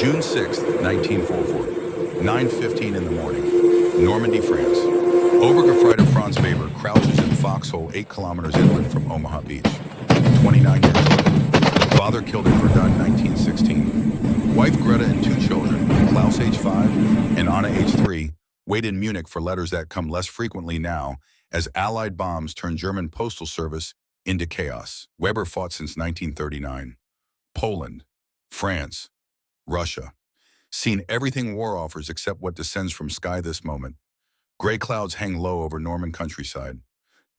June 6th, 1944, 9:15 in the morning, Normandy, France. Obergefreiter Franz Weber crouches in foxhole 8 kilometers inland from Omaha Beach. 29 years old. Father killed in Verdun, 1916. Wife Greta and 2 children, Klaus age 5 and Anna age 3, wait in Munich for letters that come less frequently now as Allied bombs turn German postal service into chaos. Weber fought since 1939. Poland, France, Russia. Seen everything war offers except what descends from sky this moment. Gray clouds hang low over Norman countryside.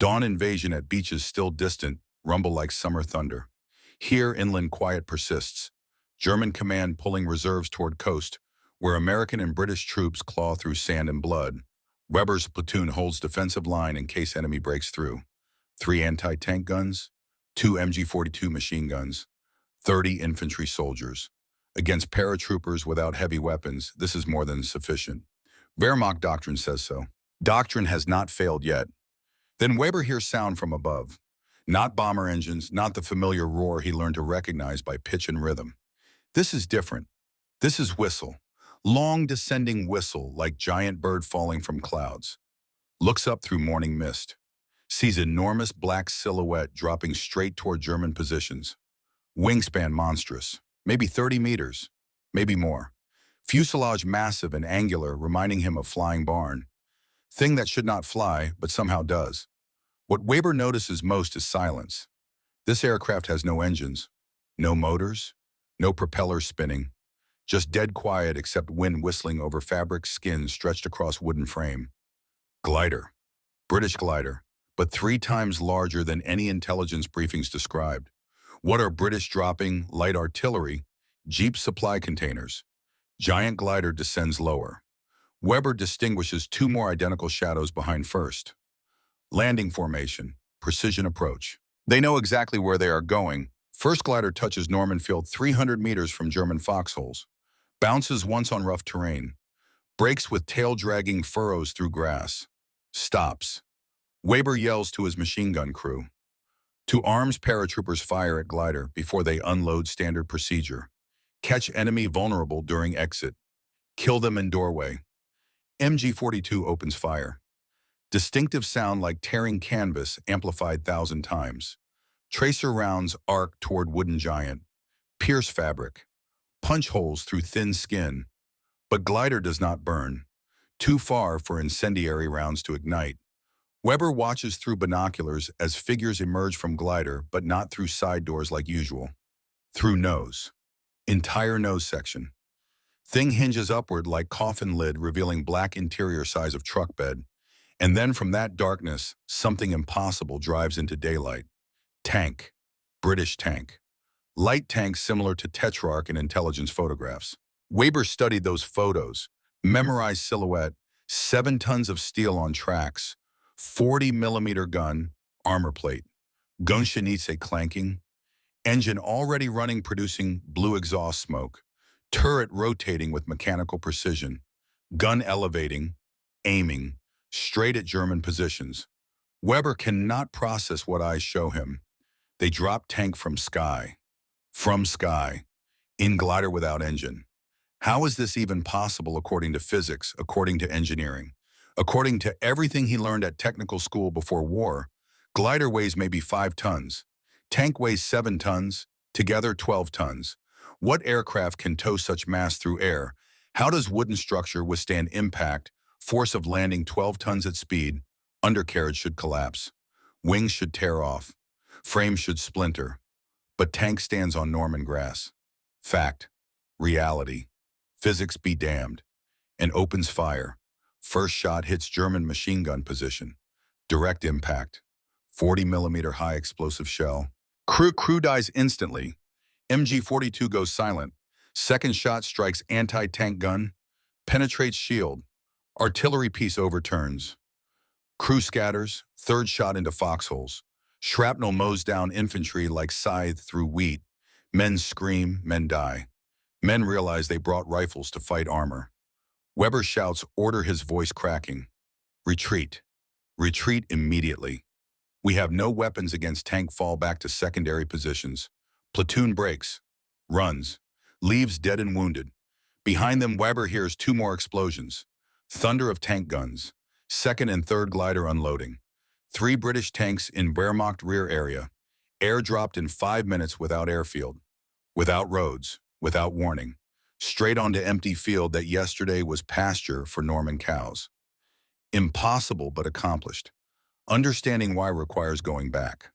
Dawn invasion at beaches still distant, rumble like summer thunder. Here inland quiet persists. German command pulling reserves toward coast, where American and British troops claw through sand and blood. Weber's platoon holds defensive line in case enemy breaks through. 3 anti-tank guns, 2 MG-42 machine guns, 30 infantry soldiers. Against paratroopers without heavy weapons, this is more than sufficient. Wehrmacht doctrine says so. Doctrine has not failed yet. Then Weber hears sound from above. Not bomber engines, not the familiar roar he learned to recognize by pitch and rhythm. This is different. This is whistle. Long descending whistle like giant bird falling from clouds. Looks up through morning mist. Sees enormous black silhouette dropping straight toward German positions. Wingspan monstrous. Maybe 30 meters, maybe more. Fuselage massive and angular, reminding him of flying barn. Thing that should not fly, but somehow does. What Weber notices most is silence. This aircraft has no engines, no motors, no propellers spinning. Just dead quiet except wind whistling over fabric skin stretched across wooden frame. Glider. British glider, but 3 times larger than any intelligence briefings described. What are British dropping? Light artillery, Jeep supply containers. Giant glider descends lower. Weber distinguishes 2 more identical shadows behind first. Landing formation, precision approach. They know exactly where they are going. First glider touches Norman Field 300 meters from German foxholes. Bounces once on rough terrain. Breaks with tail-dragging furrows through grass. Stops. Weber yells to his machine gun crew. To arms, paratroopers fire at glider before they unload, standard procedure. Catch enemy vulnerable during exit. Kill them in doorway. MG-42 opens fire. Distinctive sound like tearing canvas amplified 1,000 times. Tracer rounds arc toward wooden giant. Pierce fabric. Punch holes through thin skin. But glider does not burn. Too far for incendiary rounds to ignite. Weber watches through binoculars as figures emerge from glider, but not through side doors like usual. Through nose. Entire nose section. Thing hinges upward like coffin lid, revealing black interior size of truck bed. And then from that darkness, something impossible drives into daylight. Tank. British tank. Light tank similar to Tetrarch in intelligence photographs. Weber studied those photos. Memorized silhouette. 7 tons of steel on tracks. 40mm gun, armor plate, Gunschanitze clanking, engine already running producing blue exhaust smoke, turret rotating with mechanical precision, gun elevating, aiming, straight at German positions. Weber cannot process what eyes show him. They drop tank from sky, in glider without engine. How is this even possible according to physics, according to engineering? According to everything he learned at technical school before war, glider weighs maybe 5 tons. Tank weighs 7 tons, together 12 tons. What aircraft can tow such mass through air? How does wooden structure withstand impact, force of landing 12 tons at speed? Undercarriage should collapse. Wings should tear off. Frame should splinter. But tank stands on Norman grass. Fact. Reality. Physics be damned. And opens fire. First shot hits German machine gun position. Direct impact. 40mm high explosive shell. Crew dies instantly. MG-42 goes silent. Second shot strikes anti-tank gun. Penetrates shield. Artillery piece overturns. Crew scatters. Third shot into foxholes. Shrapnel mows down infantry like scythe through wheat. Men scream, men die. Men realize they brought rifles to fight armor. Weber shouts, order, his voice cracking. Retreat. Retreat immediately. We have no weapons against tank, fall back to secondary positions. Platoon breaks. Runs. Leaves dead and wounded. Behind them, Weber hears two more explosions. Thunder of tank guns. Second and third glider unloading. Three British tanks in Wehrmacht rear area. Airdropped in 5 minutes without airfield. Without roads. Without warning. Straight onto empty field that yesterday was pasture for Norman cows. Impossible but accomplished. Understanding why requires going back.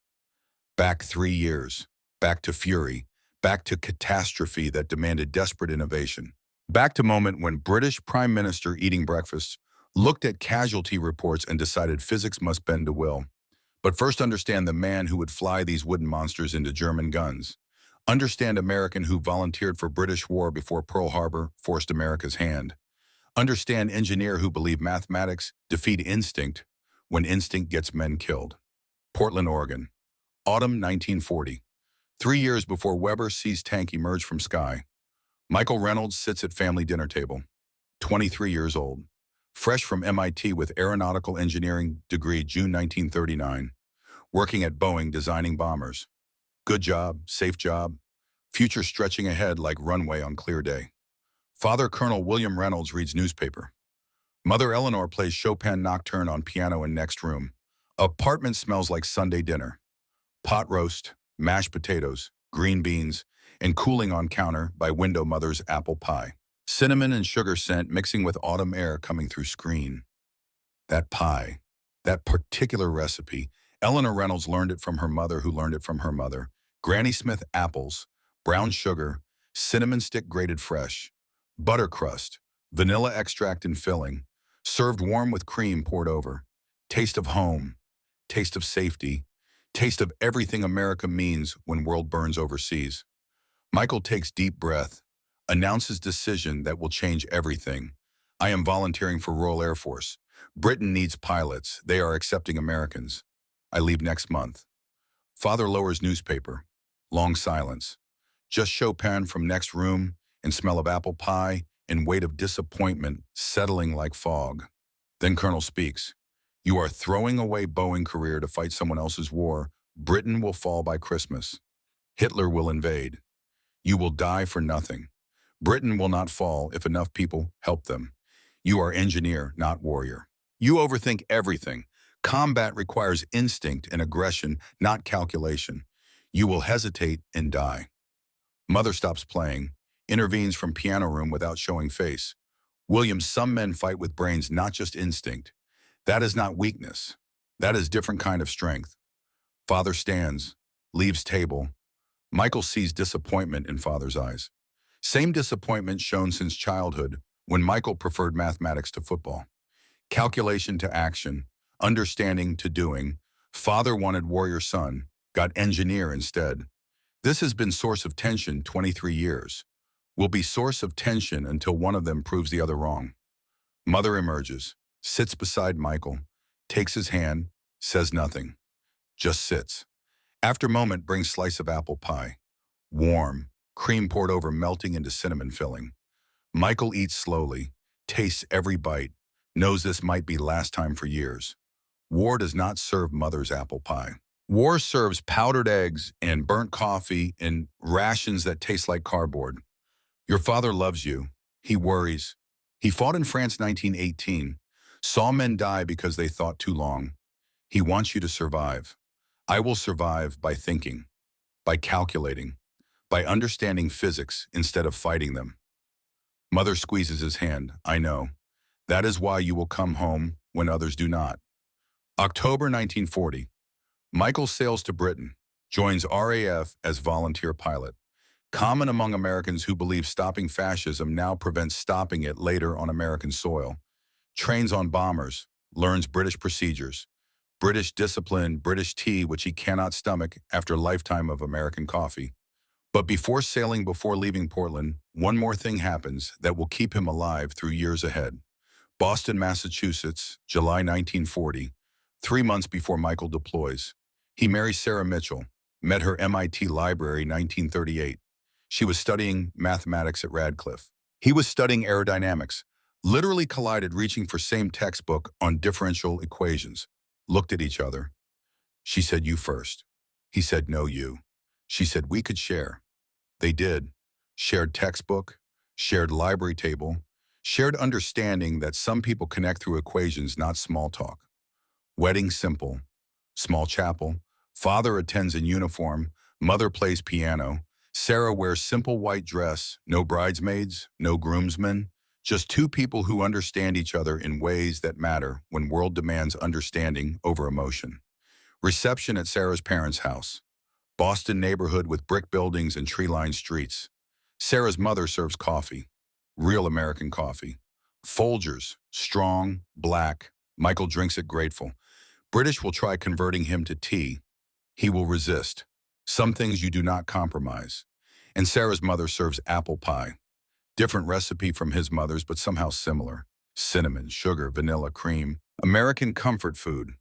Back 3 years. Back to fury. Back to catastrophe that demanded desperate innovation. Back to moment when British Prime Minister eating breakfast looked at casualty reports and decided physics must bend to will. But first understand the man who would fly these wooden monsters into German guns. Understand American who volunteered for British war before Pearl Harbor forced America's hand. Understand engineer who believed mathematics defeat instinct when instinct gets men killed. Portland, Oregon. Autumn 1940. 3 years before Weber sees tank emerge from sky. Michael Reynolds sits at family dinner table. 23 years old. Fresh from MIT with aeronautical engineering degree June 1939. Working at Boeing designing bombers. Good job, safe job. Future stretching ahead like runway on clear day. Father Colonel William Reynolds reads newspaper. Mother Eleanor plays Chopin Nocturne on piano in next room. Apartment smells like Sunday dinner. Pot roast, mashed potatoes, green beans, and cooling on counter by window mother's apple pie. Cinnamon and sugar scent mixing with autumn air coming through screen. That pie, that particular recipe, Eleanor Reynolds learned it from her mother who learned it from her mother. Granny Smith apples, brown sugar, cinnamon stick grated fresh, butter crust, vanilla extract and filling, served warm with cream poured over. Taste of home, taste of safety, taste of everything America means when world burns overseas. Michael takes deep breath, announces decision that will change everything. I am volunteering for Royal Air Force. Britain needs pilots. They are accepting Americans. I leave next month. Father lowers newspaper. Long silence. Just Chopin from next room and smell of apple pie and weight of disappointment settling like fog. Then Colonel speaks. You are throwing away Boeing career to fight someone else's war. Britain will fall by Christmas. Hitler will invade. You will die for nothing. Britain will not fall if enough people help them. You are engineer, not warrior. You overthink everything. Combat requires instinct and aggression, not calculation. You will hesitate and die. Mother stops playing, intervenes from piano room without showing face. William, some men fight with brains, not just instinct. That is not weakness. That is different kind of strength. Father stands, leaves table. Michael sees disappointment in father's eyes. Same disappointment shown since childhood when Michael preferred mathematics to football. Calculation to action, understanding to doing. Father wanted warrior son, got engineer instead. This has been source of tension 23 years. Will be source of tension until one of them proves the other wrong. Mother emerges, sits beside Michael, takes his hand, says nothing, just sits. After moment brings slice of apple pie. Warm, cream poured over melting into cinnamon filling. Michael eats slowly, tastes every bite, knows this might be last time for years. War does not serve mother's apple pie. War serves powdered eggs and burnt coffee and rations that taste like cardboard. Your father loves you. He worries. He fought in France 1918, saw men die because they thought too long. He wants you to survive. I will survive by thinking, by calculating, by understanding physics instead of fighting them. Mother squeezes his hand. I know. That is why you will come home when others do not. October 1940. Michael sails to Britain, joins RAF as volunteer pilot. Common among Americans who believe stopping fascism now prevents stopping it later on American soil. Trains on bombers, learns British procedures. British discipline, British tea, which he cannot stomach after a lifetime of American coffee. But before sailing, before leaving Portland, one more thing happens that will keep him alive through years ahead. Boston, Massachusetts, July 1940, 3 months before Michael deploys. He marries Sarah Mitchell, met her MIT library 1938. She was studying mathematics at Radcliffe. He was studying aerodynamics, literally collided reaching for same textbook on differential equations. Looked at each other. She said, you first. He said, no, you. She said, we could share. They did. Shared textbook, shared library table, shared understanding that some people connect through equations, not small talk. Wedding simple, small chapel, father attends in uniform, mother plays piano, Sarah wears simple white dress, no bridesmaids, no groomsmen, just two people who understand each other in ways that matter when world demands understanding over emotion. Reception at Sarah's parents' house. Boston neighborhood with brick buildings and tree-lined streets. Sarah's mother serves coffee, real American coffee. Folgers, strong, black. Michael drinks it grateful. British will try converting him to tea. He will resist. Some things you do not compromise. And Sarah's mother serves apple pie. Different recipe from his mother's, but somehow similar. Cinnamon, sugar, vanilla, cream. American comfort food.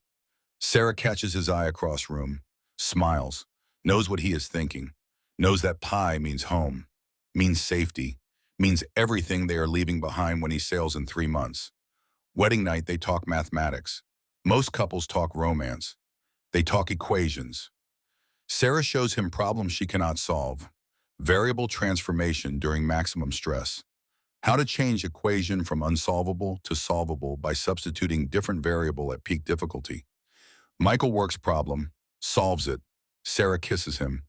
Sarah catches his eye across room, smiles, knows what he is thinking, knows that pie means home, means safety, means everything they are leaving behind when he sails in 3 months. Wedding night, they talk mathematics. Most couples talk romance. They talk equations. Sarah shows him problems she cannot solve. Variable transformation during maximum stress. How to change equation from unsolvable to solvable by substituting different variable at peak difficulty. Michael works problem, solves it. Sarah kisses him,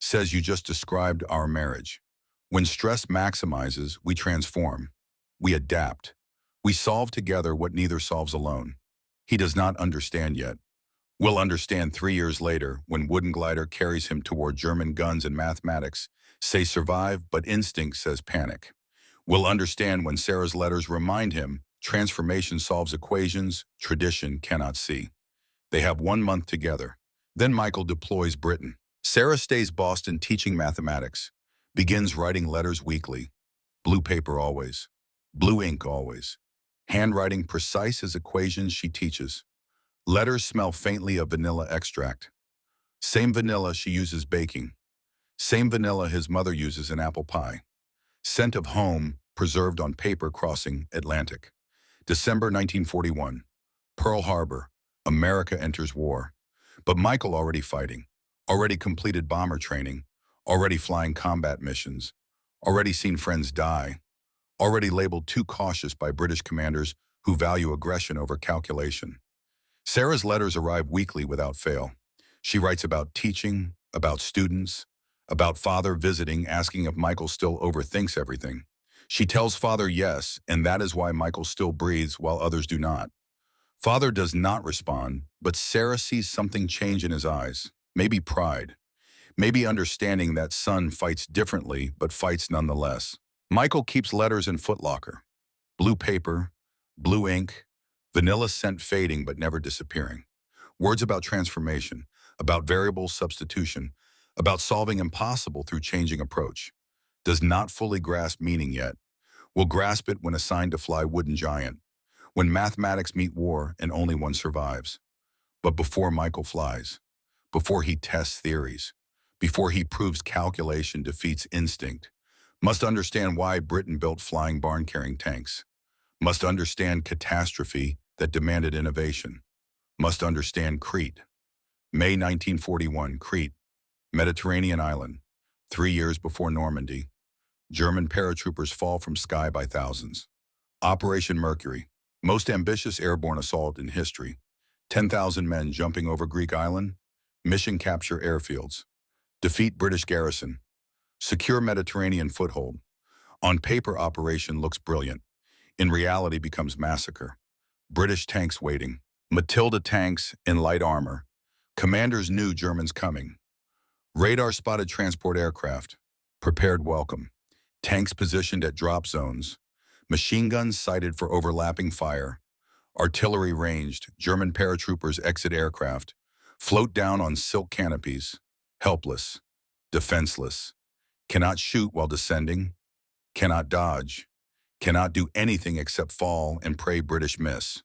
says you just described our marriage. When stress maximizes, we transform. We adapt. We solve together what neither solves alone. He does not understand yet. Will understand 3 years later when wooden glider carries him toward German guns and mathematics. Say survive, but instinct says panic. Will understand when Sarah's letters remind him transformation solves equations tradition cannot see. They have 1 month together. Then Michael deploys Britain. Sarah stays Boston teaching mathematics. Begins writing letters weekly. Blue paper always. Blue ink always. Handwriting precise as equations she teaches. Letters smell faintly of vanilla extract. Same vanilla she uses baking. Same vanilla his mother uses in apple pie. Scent of home preserved on paper crossing Atlantic. December 1941. Pearl Harbor. America enters war. But Michael already fighting. Already completed bomber training. Already flying combat missions. Already seen friends die. Already labeled too cautious by British commanders who value aggression over calculation. Sarah's letters arrive weekly without fail. She writes about teaching, about students, about father visiting, asking if Michael still overthinks everything. She tells father yes, and that is why Michael still breathes while others do not. Father does not respond, but Sarah sees something change in his eyes. Maybe pride. Maybe understanding that son fights differently, but fights nonetheless. Michael keeps letters in footlocker. Blue paper, blue ink, vanilla scent fading but never disappearing. Words about transformation, about variable substitution, about solving impossible through changing approach. Does not fully grasp meaning yet. Will grasp it when assigned to fly wooden giant. When mathematics meet war and only one survives. But before Michael flies, before he tests theories, before he proves calculation defeats instinct, must understand why Britain built flying barn-carrying tanks, must understand catastrophe that demanded innovation, must understand Crete. May 1941, Crete, Mediterranean island, 3 years before Normandy. German paratroopers fall from sky by thousands. Operation Mercury, most ambitious airborne assault in history. 10,000 men jumping over Greek island. Mission capture airfields. Defeat British garrison. Secure Mediterranean foothold. On paper, operation looks brilliant. In reality, becomes massacre. British tanks waiting. Matilda tanks in light armor. Commanders knew Germans coming. Radar spotted transport aircraft. Prepared welcome. Tanks positioned at drop zones. Machine guns sighted for overlapping fire. Artillery ranged. German paratroopers exit aircraft. Float down on silk canopies. Helpless. Defenseless. Cannot shoot while descending. Cannot dodge. Cannot do anything except fall and pray British miss.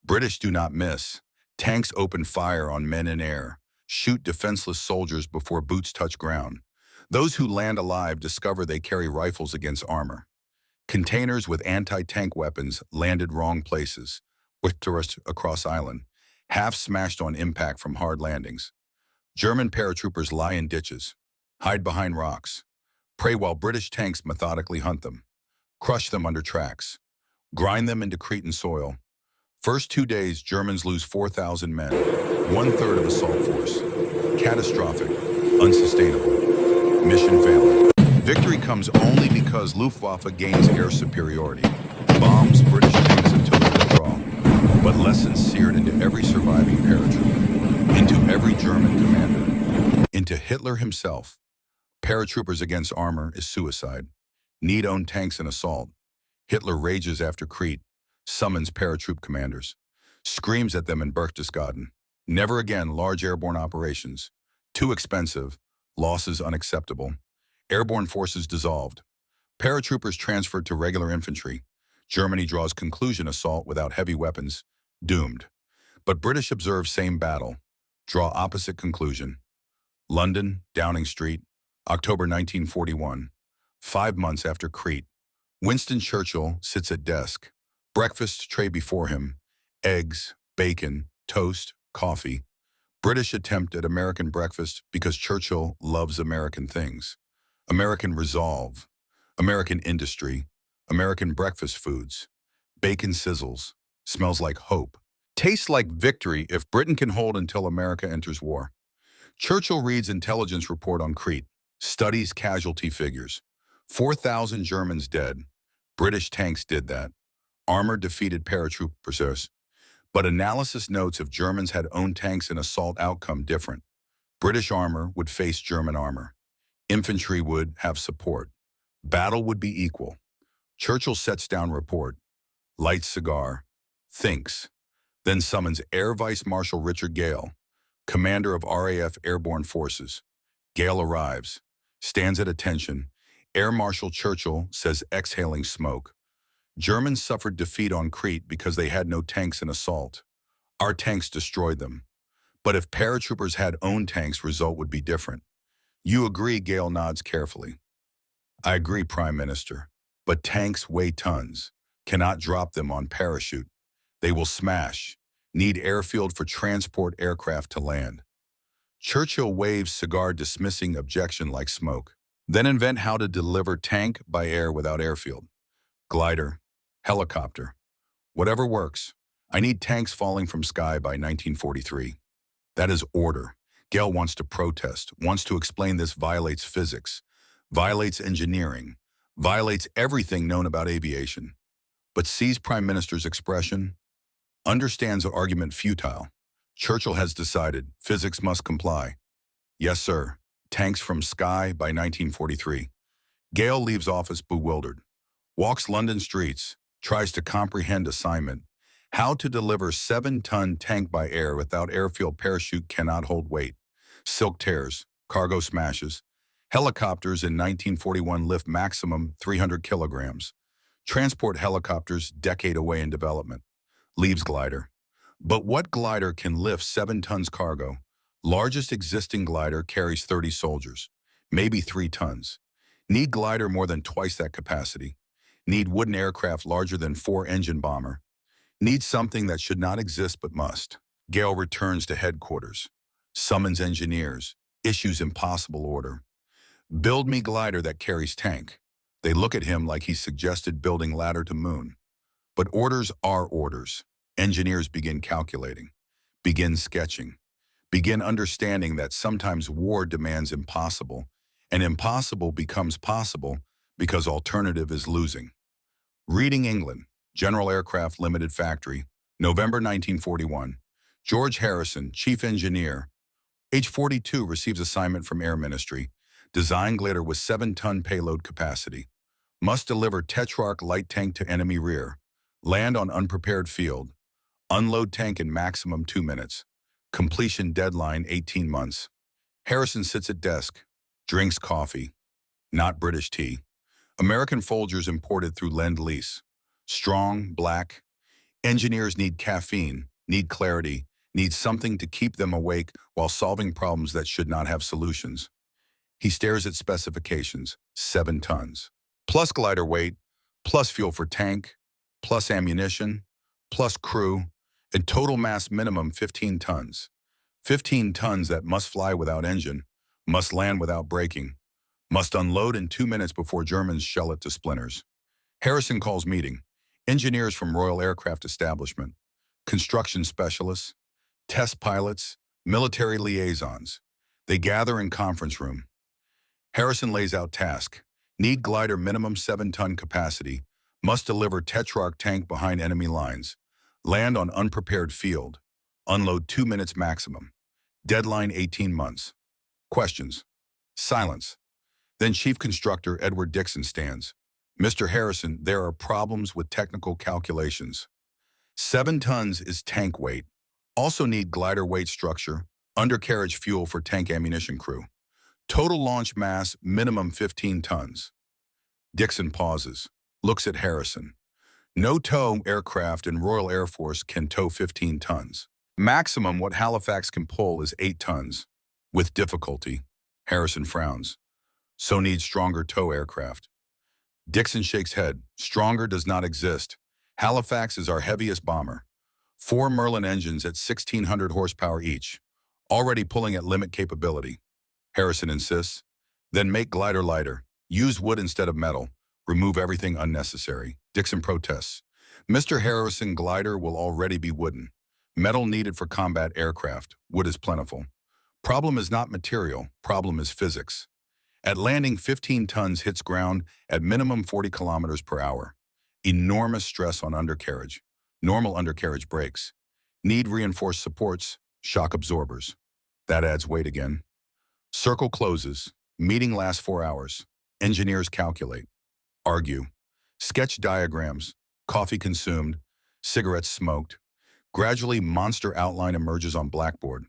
British do not miss. Tanks open fire on men in air. Shoot defenseless soldiers before boots touch ground. Those who land alive discover they carry rifles against armor. Containers with anti-tank weapons landed wrong places, with tourists across island, half smashed on impact from hard landings. German paratroopers lie in ditches, hide behind rocks, pray while British tanks methodically hunt them. Crush them under tracks. Grind them into Cretan soil. First 2 days, Germans lose 4,000 men, one-third of assault force. Catastrophic, unsustainable. Mission failure. Victory comes only because Luftwaffe gains air superiority. Bombs British tanks until they withdraw. But lessons seared into every surviving paratrooper, into every German commander, into Hitler himself. Paratroopers against armor is suicide. Need own tanks in assault. Hitler rages after Crete, summons paratroop commanders, screams at them in Berchtesgaden. Never again large airborne operations. Too expensive, losses unacceptable. Airborne forces dissolved. Paratroopers transferred to regular infantry. Germany draws conclusion assault without heavy weapons. Doomed. But British observe same battle. Draw opposite conclusion. London, Downing Street, October 1941. 5 months after Crete. Winston Churchill sits at desk. Breakfast tray before him. Eggs, bacon, toast, coffee. British attempt at American breakfast because Churchill loves American things. American resolve. American industry. American breakfast foods. Bacon sizzles. Smells like hope. Tastes like victory if Britain can hold until America enters war. Churchill reads intelligence report on Crete. Studies casualty figures. 4,000 Germans dead. British tanks did that. Armor defeated paratroopers. But analysis notes if Germans had owned tanks in assault outcome different. British armor would face German armor. Infantry would have support. Battle would be equal. Churchill sets down report. Lights cigar. Thinks. Then summons Air Vice Marshal Richard Gale, commander of RAF Airborne Forces. Gale arrives. Stands at attention. Air Marshal Churchill says exhaling smoke. Germans suffered defeat on Crete because they had no tanks in assault. Our tanks destroyed them. But if paratroopers had owned tanks, result would be different. You agree? Gale nods carefully. I agree, Prime Minister. But tanks weigh tons. Cannot drop them on parachute. They will smash. Need airfield for transport aircraft to land. Churchill waves cigar, dismissing objection like smoke. Then invent how to deliver tank by air without airfield. Glider, helicopter, whatever works. I need tanks falling from sky by 1943. That is order. Gale wants to protest, wants to explain this violates physics, violates engineering, violates everything known about aviation. But sees Prime Minister's expression, understands the argument futile. Churchill has decided physics must comply. Yes, sir. Tanks from sky by 1943. Gale leaves office bewildered. Walks London streets, tries to comprehend assignment. How to deliver 7-ton tank by air without airfield parachute cannot hold weight. Silk tears, cargo smashes. Helicopters in 1941 lift maximum 300 kilograms. Transport helicopters decade away in development. Leaves glider. But what glider can lift 7 tons cargo? Largest existing glider carries 30 soldiers, maybe 3 tons. Need glider more than twice that capacity. Need wooden aircraft larger than 4-engine bomber. Need something that should not exist but must. Gale returns to headquarters. Summons engineers. Issues impossible order. Build me glider that carries tank. They look at him like he suggested building ladder to moon. But orders are orders. Engineers begin calculating. Begin sketching. Begin understanding that sometimes war demands impossible, and impossible becomes possible because alternative is losing. Reading England, General Aircraft Limited Factory, November 1941. George Harrison, Chief Engineer. Age 42, receives assignment from Air Ministry. Design glider with 7-ton payload capacity. Must deliver Tetrarch light tank to enemy rear. Land on unprepared field. Unload tank in maximum 2 minutes. Completion deadline 18 months. Harrison sits at desk, drinks coffee, not British tea. American Folgers imported through Lend-Lease. Strong, black. Engineers need caffeine, need clarity, need something to keep them awake while solving problems that should not have solutions. He stares at specifications, 7 tons. Plus glider weight, plus fuel for tank, plus ammunition, plus crew, and total mass minimum 15 tons. 15 tons that must fly without engine, must land without braking, must unload in 2 minutes before Germans shell it to splinters. Harrison calls meeting. Engineers from Royal Aircraft Establishment, construction specialists, test pilots, military liaisons. They gather in conference room. Harrison lays out task. Need glider minimum 7-ton capacity. Must deliver Tetrarch tank behind enemy lines. Land on unprepared field. Unload 2 minutes maximum. Deadline 18 months. Questions. Silence. Then Chief Constructor Edward Dixon stands. Mr. Harrison, there are problems with technical calculations. 7 tons is tank weight. Also need glider weight structure, undercarriage fuel for tank ammunition crew. Total launch mass, minimum 15 tons. Dixon pauses, looks at Harrison. No tow aircraft in Royal Air Force can tow 15 tons. Maximum what Halifax can pull is 8 tons. With difficulty, Harrison frowns. So needs stronger tow aircraft. Dixon shakes head. Stronger does not exist. Halifax is our heaviest bomber. 4 Merlin engines at 1,600 horsepower each. Already pulling at limit capability. Harrison insists. Then make glider lighter. Use wood instead of metal. Remove everything unnecessary. Dixon protests. Mr. Harrison, glider will already be wooden. Metal needed for combat aircraft. Wood is plentiful. Problem is not material. Problem is physics. At landing, 15 tons hits ground at minimum 40 kilometers per hour. Enormous stress on undercarriage. Normal undercarriage breaks. Need reinforced supports, shock absorbers. That adds weight again. Circle closes. Meeting lasts 4 hours. Engineers calculate. Argue. Sketch diagrams. Coffee consumed. Cigarettes smoked. Gradually, monster outline emerges on blackboard.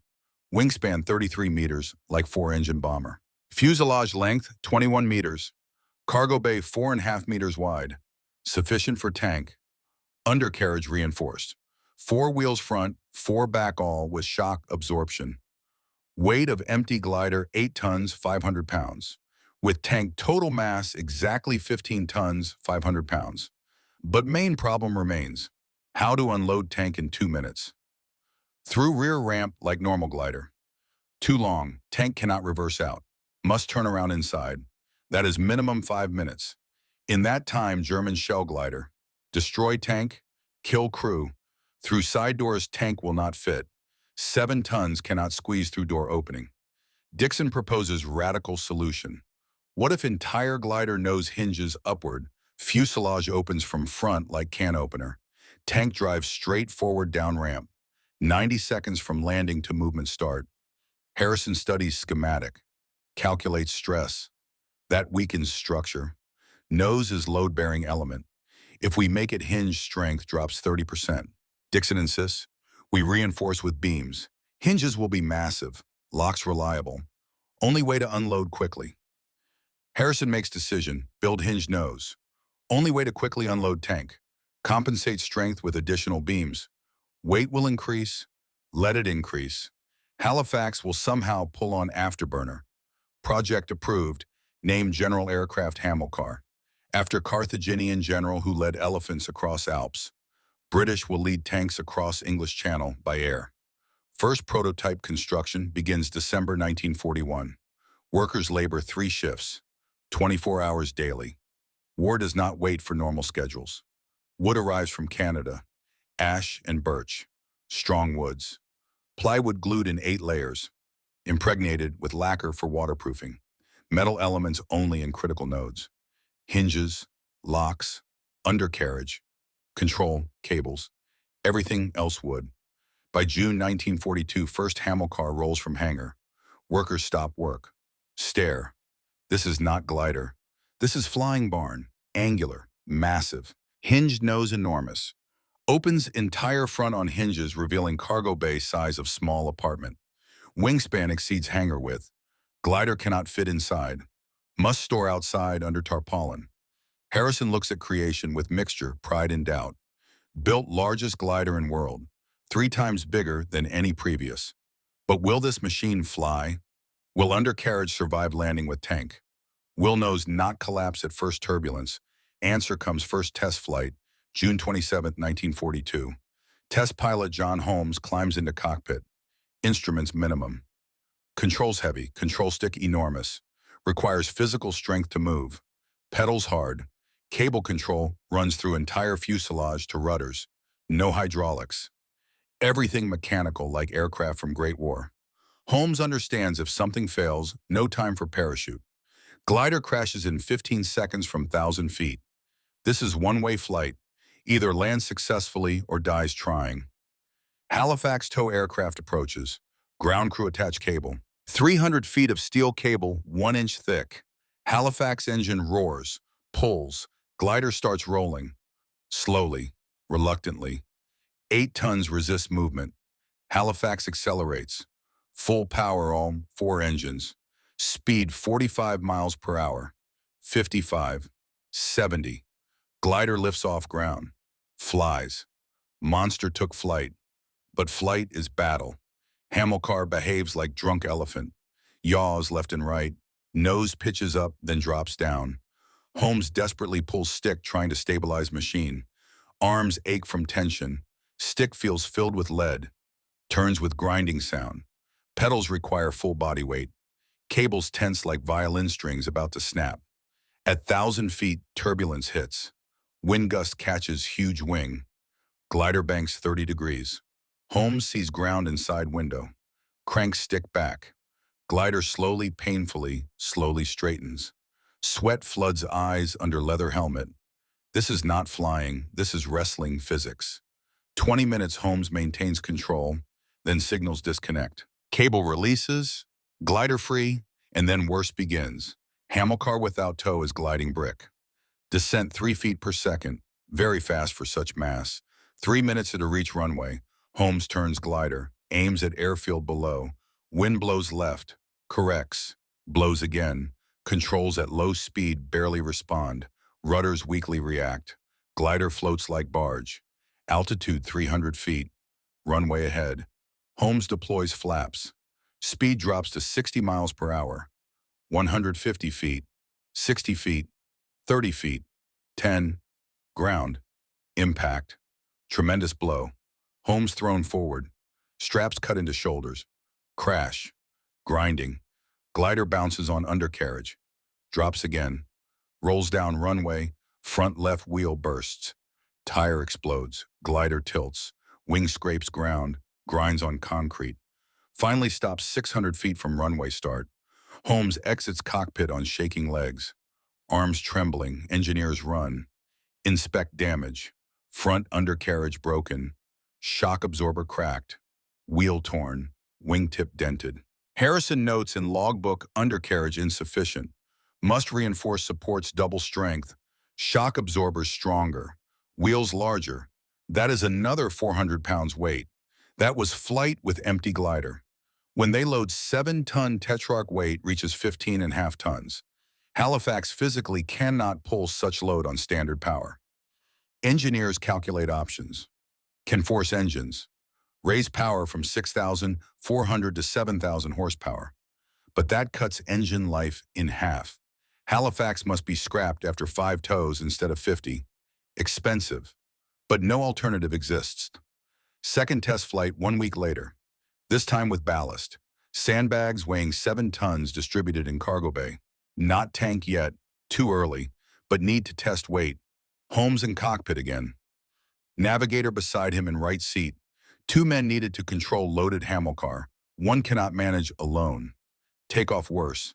Wingspan 33 meters, like 4-engine bomber. Fuselage length, 21 meters. Cargo bay 4.5 meters wide. Sufficient for tank. Undercarriage reinforced. 4 wheels front, 4 back all with shock absorption. Weight of empty glider 8 tons, 500 pounds. With tank total mass exactly 15 tons, 500 pounds. But main problem remains. How to unload tank in 2 minutes. Through rear ramp like normal glider. Too long, tank cannot reverse out. Must turn around inside. That is minimum 5 minutes. In that time, German shell glider. Destroy tank, kill crew. Through side doors, tank will not fit. 7 tons cannot squeeze through door opening. Dixon proposes radical solution. What if entire glider nose hinges upward, fuselage opens from front like can opener, tank drives straight forward down ramp, 90 seconds from landing to movement start. Harrison studies schematic, calculates stress. That weakens structure. Nose is load-bearing element. If we make it hinge, strength drops 30%. Dixon insists, we reinforce with beams. Hinges will be massive, locks reliable. Only way to unload quickly. Harrison makes decision, build hinge nose. Only way to quickly unload tank. Compensate strength with additional beams. Weight will increase, let it increase. Halifax will somehow pull on afterburner. Project approved, named General Aircraft HAMILCAR. After Carthaginian general who led elephants across Alps. British will lead tanks across English Channel by air. First prototype construction begins December 1941. Workers labor 3 shifts, 24 hours daily. War does not wait for normal schedules. Wood arrives from Canada, ash and birch, strong woods. Plywood glued in 8 layers, impregnated with lacquer for waterproofing. Metal elements only in critical nodes. Hinges, locks, undercarriage, control, cables, everything else wood. By June 1942, first HAMILCAR rolls from hangar. Workers stop work. Stare. This is not glider. This is flying barn, angular, massive, hinged nose enormous. Opens entire front on hinges revealing cargo bay size of small apartment. Wingspan exceeds hangar width. Glider cannot fit inside. Must store outside under tarpaulin. Harrison looks at creation with mixture, pride and doubt. Built largest glider in world, 3 times bigger than any previous. But will this machine fly? Will undercarriage survive landing with tank? Will nose not collapse at first turbulence? Answer comes first test flight, June 27, 1942. Test pilot John Holmes climbs into cockpit. Instruments minimum. Controls heavy, control stick enormous. Requires physical strength to move. Pedals hard. Cable control runs through entire fuselage to rudders. No hydraulics. Everything mechanical like aircraft from Great War. Holmes understands if something fails, no time for parachute. Glider crashes in 15 seconds from 1,000 feet. This is one-way flight. Either lands successfully or dies trying. Halifax tow aircraft approaches. Ground crew attach cable. 300 feet of steel cable, 1 inch thick. Halifax engine roars, pulls. Glider starts rolling. Slowly, reluctantly. 8 tons resist movement. Halifax accelerates. Full power all 4 engines. Speed 45 miles per hour. 55. 70. Glider lifts off ground. Flies. Monster took flight. But flight is battle. HAMILCAR behaves like drunk elephant. Yaws left and right. Nose pitches up, then drops down. Holmes desperately pulls stick trying to stabilize machine. Arms ache from tension. Stick feels filled with lead. Turns with grinding sound. Pedals require full body weight. Cables tense like violin strings about to snap. At 1,000 feet, turbulence hits. Wind gust catches huge wing. Glider banks 30 degrees. Holmes sees ground inside window. Cranks stick back. Glider slowly, painfully, slowly straightens. Sweat floods eyes under leather helmet. This is not flying, this is wrestling physics. 20 minutes Holmes maintains control, then signals disconnect. Cable releases, glider free, and then worse begins. HAMILCAR without tow is gliding brick. Descent 3 feet per second, very fast for such mass. 3 minutes to reach runway. Holmes turns glider, aims at airfield below. Wind blows left, corrects, blows again. Controls at low speed barely respond. Rudders weakly react. Glider floats like barge. Altitude 300 feet. Runway ahead. Holmes deploys flaps. Speed drops to 60 miles per hour. 150 feet. 60 feet. 30 feet. 10. Ground. Impact. Tremendous blow. Holmes thrown forward. Straps cut into shoulders. Crash. Grinding. Glider bounces on undercarriage. Drops again. Rolls down runway. Front left wheel bursts. Tire explodes. Glider tilts. Wing scrapes ground. Grinds on concrete. Finally stops 600 feet from runway start. Holmes exits cockpit on shaking legs. Arms trembling. Engineers run. Inspect damage. Front undercarriage broken. Shock absorber cracked. Wheel torn. Wingtip dented. Harrison notes in logbook undercarriage insufficient. Must reinforce supports double strength. Shock absorbers stronger. Wheels larger. That is another 400 pounds weight. That was flight with empty glider. When they load 7-ton Tetrarch weight reaches 15.5 tons. Halifax physically cannot pull such load on standard power. Engineers calculate options. Can force engines. Raise power from 6,400 to 7,000 horsepower. But that cuts engine life in half. Halifax must be scrapped after 5 tows instead of 50. Expensive. But no alternative exists. Second test flight 1 week later. This time with ballast. Sandbags weighing 7 tons distributed in cargo bay. Not tank yet, too early, but need to test weight. Holmes in cockpit again. Navigator beside him in right seat. 2 men needed to control loaded HAMILCAR. 1 cannot manage alone. Takeoff worse.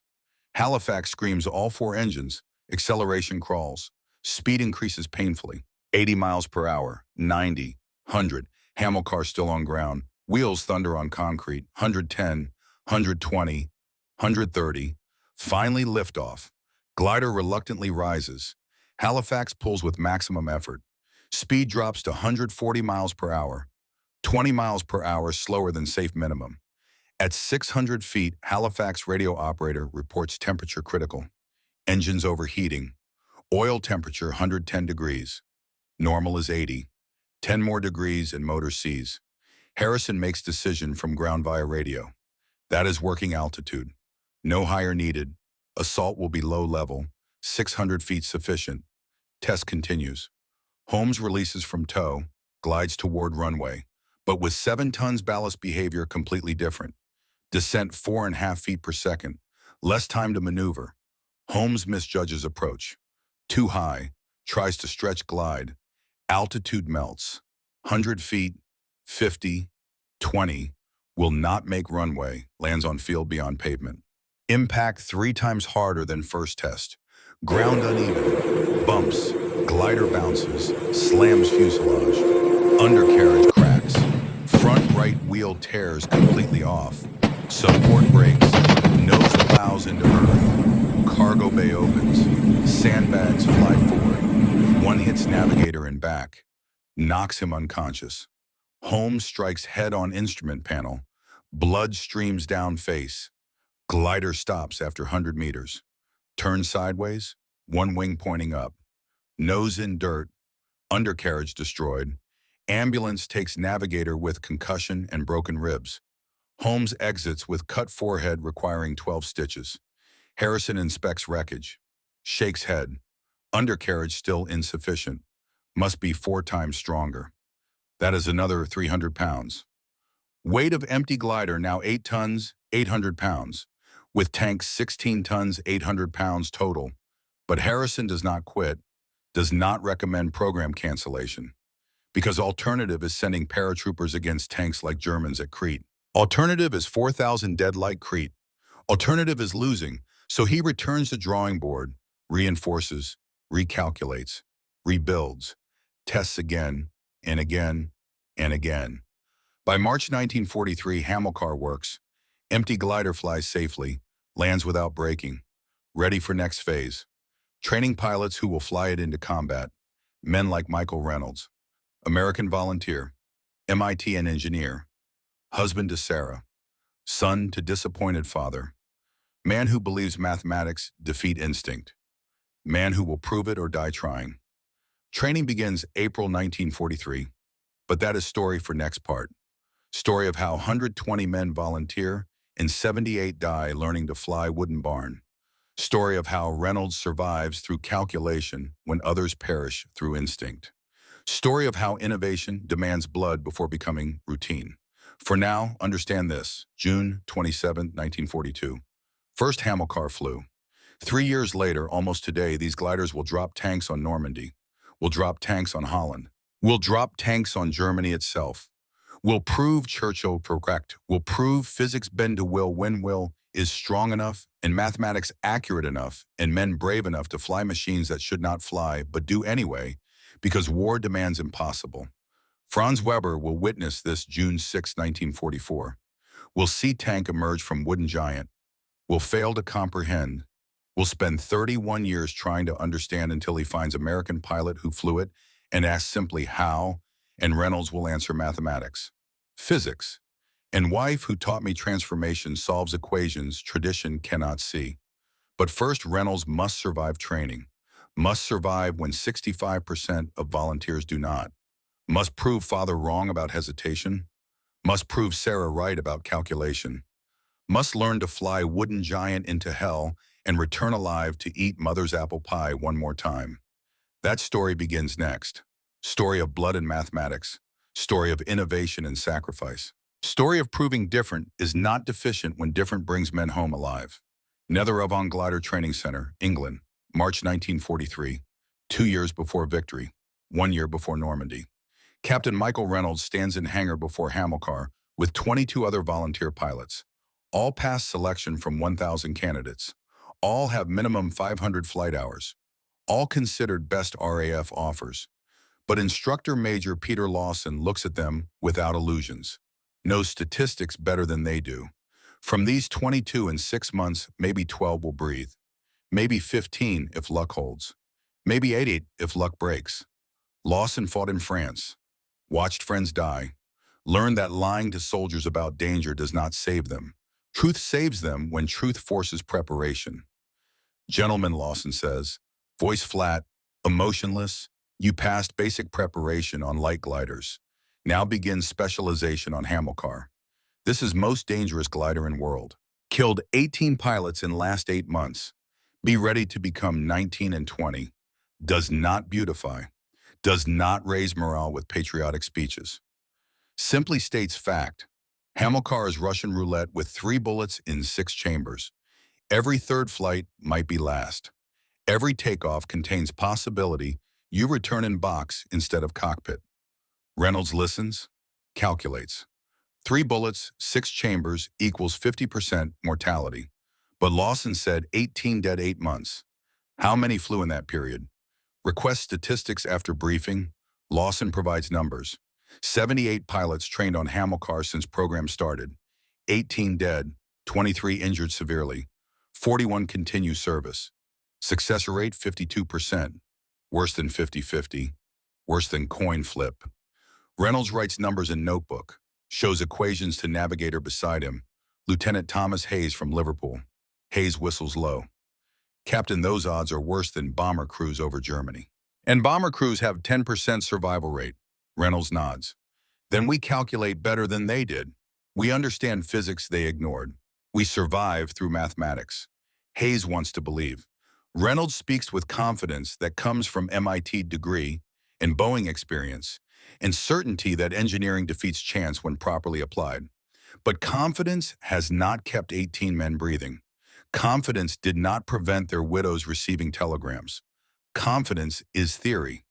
Halifax screams all 4 engines. Acceleration crawls. Speed increases painfully. 80 miles per hour. 90. 100. HAMILCAR still on ground. Wheels thunder on concrete. 110. 120. 130. Finally liftoff. Glider reluctantly rises. Halifax pulls with maximum effort. Speed drops to 140 miles per hour. 20 miles per hour slower than safe minimum. At 600 feet, Halifax radio operator reports temperature critical. Engines overheating. Oil temperature 110 degrees. Normal is 80. 10 more degrees and motor sees. Harrison makes decision from ground via radio. That is working altitude. No higher needed. Assault will be low level. 600 feet sufficient. Test continues. Holmes releases from tow, glides toward runway, but with 7 tons ballast behavior completely different. Descent 4.5 feet per second. Less time to maneuver. Holmes misjudges approach. Too high. tries to stretch glide. Altitude melts. 100 feet, 50, 20, will not make runway, lands on field beyond pavement. Impact 3 times harder than first test. Ground uneven, bumps, glider bounces, slams fuselage. Undercarriage cracks. Front right wheel tears completely off. Support breaks. Nose plows into earth. Cargo bay opens. Sandbags fly forward. One hits navigator in back. Knocks him unconscious. Holmes strikes head on instrument panel. Blood streams down face. Glider stops after 100 meters. Turns sideways, one wing pointing up. Nose in dirt. Undercarriage destroyed. Ambulance takes navigator with concussion and broken ribs. Holmes exits with cut forehead requiring 12 stitches. Harrison inspects wreckage. Shakes head. Undercarriage still insufficient. Must be 4 times stronger. That is another 300 pounds. Weight of empty glider now 8 tons, 800 pounds. With tanks 16 tons, 800 pounds total. But Harrison does not quit, does not recommend program cancellation. Because alternative is sending paratroopers against tanks like Germans at Crete. Alternative is 4,000 dead like Crete. Alternative is losing, so he returns to drawing board, reinforces, recalculates, rebuilds, tests again and again and again. By March 1943, HAMILCAR works. Empty glider flies safely, lands without braking, ready for next phase. Training pilots who will fly it into combat. Men like Michael Reynolds, American volunteer, MIT and engineer, husband to Sarah, son to disappointed father, man who believes mathematics defeat instinct, man who will prove it or die trying. Training begins April 1943, but that is story for next part. Story of how 120 men volunteer and 78 die learning to fly wooden barn. Story of how Reynolds survives through calculation when others perish through instinct. Story of how innovation demands blood before becoming routine. For now, understand this. June 27, 1942. First HAMILCAR flew. 3 years later, almost today, these gliders will drop tanks on Normandy, will drop tanks on Holland, will drop tanks on Germany itself, will prove Churchill correct, will prove physics bend to will when will is strong enough and mathematics accurate enough and men brave enough to fly machines that should not fly but do anyway because war demands impossible. Franz Weber will witness this June 6, 1944. Will see tank emerge from wooden giant, will fail to comprehend, will spend 31 years trying to understand until he finds American pilot who flew it and asks simply how, and Reynolds will answer mathematics, physics, and wife who taught me transformation solves equations tradition cannot see. But first, Reynolds must survive training, must survive when 65% of volunteers do not, must prove father wrong about hesitation, must prove Sarah right about calculation, must learn to fly wooden giant into hell and return alive to eat mother's apple pie one more time. That story begins next. Story of blood and mathematics, story of innovation and sacrifice. Story of proving different is not deficient when different brings men home alive. Nether Avon Glider Training Center, England, March 1943, 2 years before victory, 1 year before Normandy. Captain Michael Reynolds stands in hangar before HAMILCAR with 22 other volunteer pilots. All passed selection from 1,000 candidates. All have minimum 500 flight hours. All considered best RAF offers. But Instructor Major Peter Lawson looks at them without illusions. Knows statistics better than they do. From these 22 in 6 months, maybe 12 will breathe. Maybe 15 if luck holds. Maybe 8 if luck breaks. Lawson fought in France. Watched friends die. Learned that lying to soldiers about danger does not save them. Truth saves them when truth forces preparation. Gentlemen, Lawson says, voice flat, emotionless, you passed basic preparation on light gliders. Now begins specialization on HAMILCAR. This is most dangerous glider in world. Killed 18 pilots in last 8 months. Be ready to become 19 and 20. Does not beautify. Does not raise morale with patriotic speeches. Simply states fact. HAMILCAR is Russian roulette with 3 bullets in 6 chambers. Every third flight might be last. Every takeoff contains possibility You return in box instead of cockpit. Reynolds listens, calculates. 3 bullets, 6 chambers equals 50% mortality. But Lawson said 18 dead 8 months. How many flew in that period? Request statistics after briefing. Lawson provides numbers. 78 pilots trained on HAMILCAR since program started. 18 dead, 23 injured severely. 41 continue service. Success rate 52%. Worse than 50-50. Worse than coin flip. Reynolds writes numbers in notebook. Shows equations to navigator beside him. Lieutenant Thomas Hayes from Liverpool. Hayes whistles low. Captain, those odds are worse than bomber crews over Germany. And bomber crews have 10% survival rate. Reynolds nods. Then we calculate better than they did. We understand physics they ignored. We survive through mathematics. Hayes wants to believe. Reynolds speaks with confidence that comes from MIT degree and Boeing experience, and certainty that engineering defeats chance when properly applied. But confidence has not kept 18 men breathing. Confidence did not prevent their widows receiving telegrams. Confidence is theory.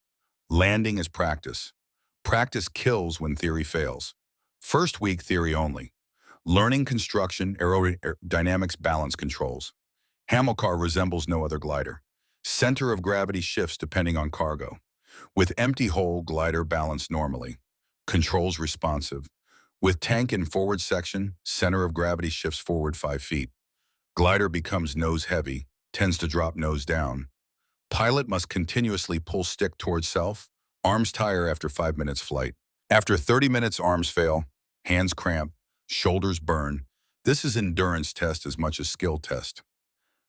Landing is practice. Practice kills when theory fails. First week, theory only. Learning construction, aerodynamics, balance controls. HAMILCAR resembles no other glider. Center of gravity shifts depending on cargo. With empty hull, glider balanced normally. Controls responsive. With tank and forward section, center of gravity shifts forward 5 feet. Glider becomes nose heavy, tends to drop nose down. Pilot must continuously pull stick towards self. Arms tire after 5 minutes flight. After 30 minutes, arms fail, hands cramp, shoulders burn. This is endurance test as much as skill test.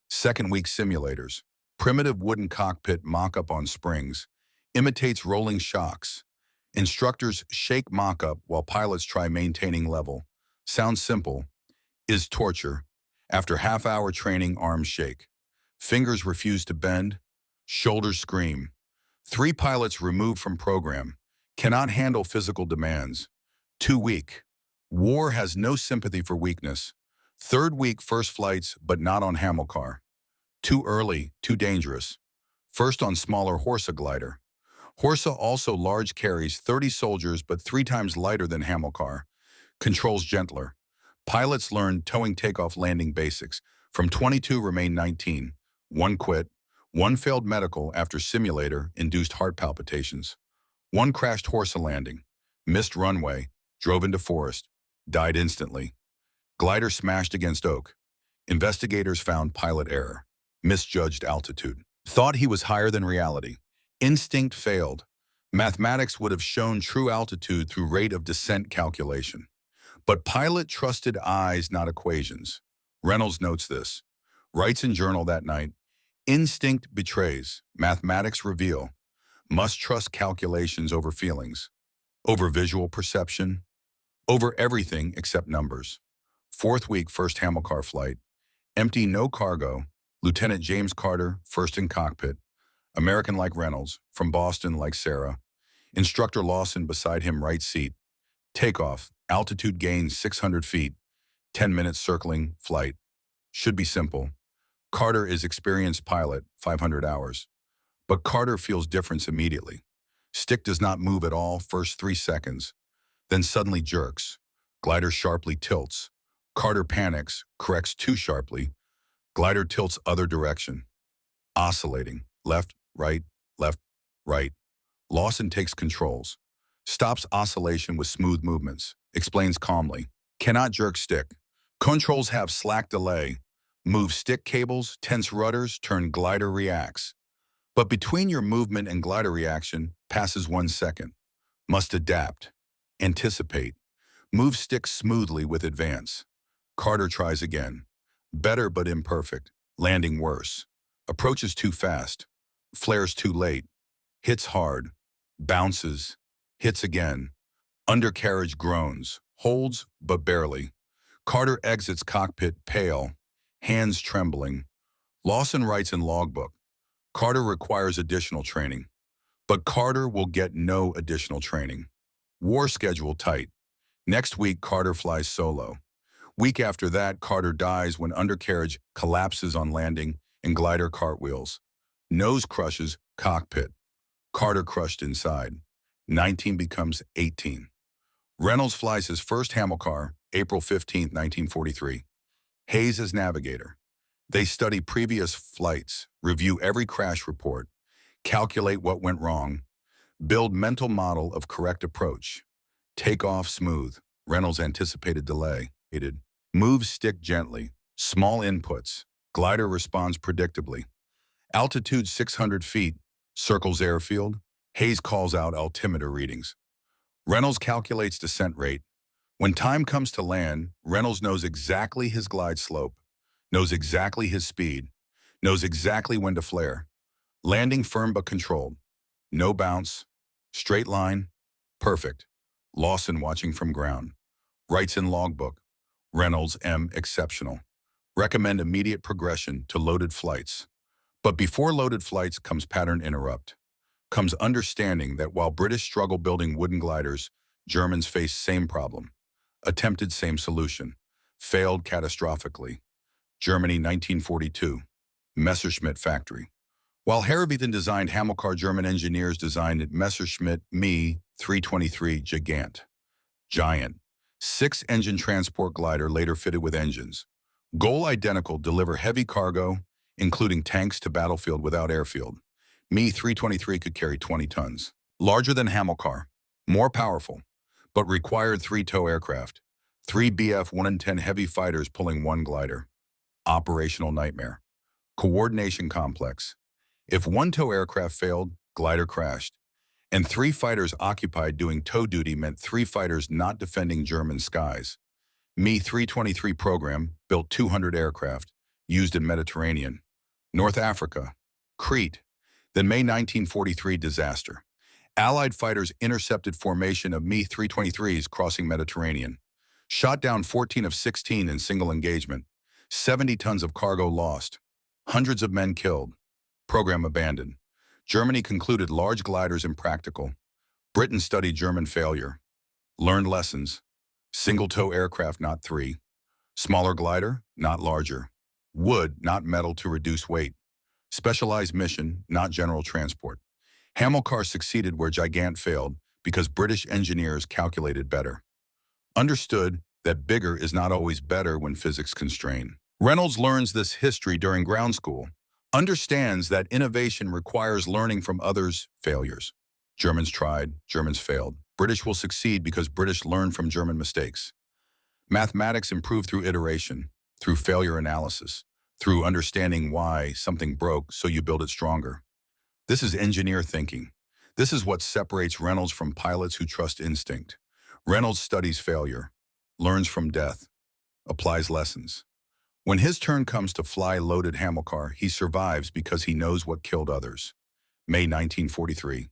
Second week, simulators. Primitive wooden cockpit mock-up on springs. Imitates rolling shocks. Instructors shake mock-up while pilots try maintaining level. Sounds simple. Is torture. After half-hour training, arms shake. Fingers refuse to bend. Shoulders scream. 3 pilots removed from program. Cannot handle physical demands. 2 week. War has no sympathy for weakness. Third week, first flights, but not on HAMILCAR. Too early, too dangerous. First on smaller Horsa glider. Horsa also large, carries 30 soldiers but 3 times lighter than HAMILCAR. Controls gentler. Pilots learn towing, takeoff, landing basics. From 22 remain 19. 1 quit. 1 failed medical after simulator induced heart palpitations. 1 crashed Horsa landing. Missed runway. Drove into forest. Died instantly. Glider smashed against oak. Investigators found pilot error. Misjudged altitude. Thought he was higher than reality. Instinct failed. Mathematics would have shown true altitude through rate of descent calculation. But pilot trusted eyes, not equations. Reynolds notes this. Writes in journal that night, instinct betrays, mathematics reveal. Must trust calculations over feelings. Over visual perception. Over everything except numbers. Fourth week, first HAMILCAR flight. Empty, no cargo. Lieutenant James Carter, first in cockpit. American like Reynolds, from Boston like Sarah. Instructor Lawson beside him, right seat. Takeoff, altitude gain 600 feet. 10 minutes circling, flight. Should be simple. Carter is experienced pilot, 500 hours. But Carter feels difference immediately. Stick does not move at all first 3 seconds. Then suddenly jerks. Glider sharply tilts. Carter panics, corrects too sharply. Glider tilts other direction. Oscillating, left, right, left, right. Lawson takes controls. Stops oscillation with smooth movements. Explains calmly. Cannot jerk stick. Controls have slack delay. Move stick cables, tense rudders, turn glider reacts. But between your movement and glider reaction passes 1 second. Must adapt. Anticipate. Move stick smoothly with advance. Carter tries again. Better but imperfect. Landing worse. Approaches too fast. Flares too late. Hits hard. Bounces. Hits again. Undercarriage groans. Holds, but barely. Carter exits cockpit pale. Hands trembling. Lawson writes in logbook. Carter requires additional training. But Carter will get no additional training. War schedule tight. Next week, Carter flies solo. Week after that, Carter dies when undercarriage collapses on landing and glider cartwheels. Nose crushes cockpit. Carter crushed inside. 19 becomes 18. Reynolds flies his first HAMILCAR, April 15, 1943. Hayes as navigator. They study previous flights, review every crash report, calculate what went wrong, build mental model of correct approach. Take off smooth. Reynolds anticipated delay. Moves stick gently. Small inputs. Glider responds predictably. Altitude 600 feet. Circles airfield. Hayes calls out altimeter readings. Reynolds calculates descent rate. When time comes to land, Reynolds knows exactly his glide slope, knows exactly his speed, knows exactly when to flare. Landing firm but controlled. No bounce. Straight line. Perfect. Lawson watching from ground. Writes in logbook. Reynolds M. exceptional. Recommend immediate progression to loaded flights. But before loaded flights comes pattern interrupt. Comes understanding that while British struggle building wooden gliders, Germans face same problem. Attempted same solution. Failed catastrophically. Germany 1942. Messerschmitt factory. While Herrewithen designed HAMILCAR, German engineers designed Messerschmitt Me 323 Giant. 6-engine transport glider later fitted with engines. Goal identical, deliver heavy cargo, including tanks to battlefield without airfield. Me 323 could carry 20 tons. Larger than HAMILCAR. More powerful, but required 3 tow aircraft. 3 Bf-110 heavy fighters pulling 1 glider. Operational nightmare. Coordination complex. If 1 tow aircraft failed, glider crashed. And 3 fighters occupied doing tow duty meant 3 fighters not defending German skies. Me 323 program built 200 aircraft, used in Mediterranean, North Africa, Crete. Then May 1943 disaster. Allied fighters intercepted formation of Me 323s crossing Mediterranean. Shot down 14 of 16 in single engagement. 70 tons of cargo lost. Hundreds of men killed. Program abandoned. Germany concluded large gliders impractical. Britain studied German failure. Learned lessons. Single-tow aircraft, not 3. Smaller glider, not larger. Wood, not metal to reduce weight. Specialized mission, not general transport. HAMILCAR succeeded where Gigant failed because British engineers calculated better. Understood that bigger is not always better when physics constrain. Reynolds learns this history during ground school. Understands that innovation requires learning from others' failures. Germans tried, Germans failed. British will succeed because British learn from German mistakes. Mathematics improve through iteration, through failure analysis, through understanding why something broke so you build it stronger. This is engineer thinking. This is what separates Reynolds from pilots who trust instinct. Reynolds studies failure, learns from death, applies lessons. When his turn comes to fly loaded HAMILCAR, he survives because he knows what killed others. May 1943.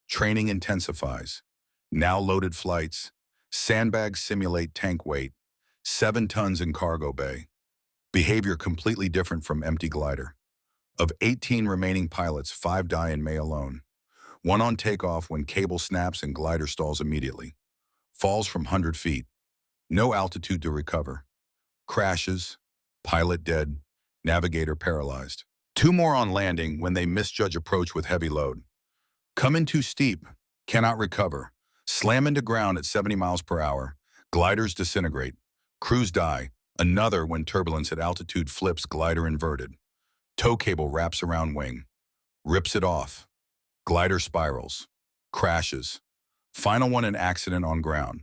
Training intensifies. Now loaded flights. Sandbags simulate tank weight. 7 tons in cargo bay. Behavior completely different from empty glider. Of 18 remaining pilots, 5 die in May alone. 1 on takeoff when cable snaps and glider stalls immediately. Falls from 100 feet. No altitude to recover. Crashes. Pilot dead. Navigator paralyzed. 2 more on landing when they misjudge approach with heavy load. Come in too steep. Cannot recover. Slam into ground at 70 miles per hour. Gliders disintegrate. Crews die. Another when turbulence at altitude flips glider inverted. Tow cable wraps around wing. Rips it off. Glider spirals. Crashes. Final one in accident on ground.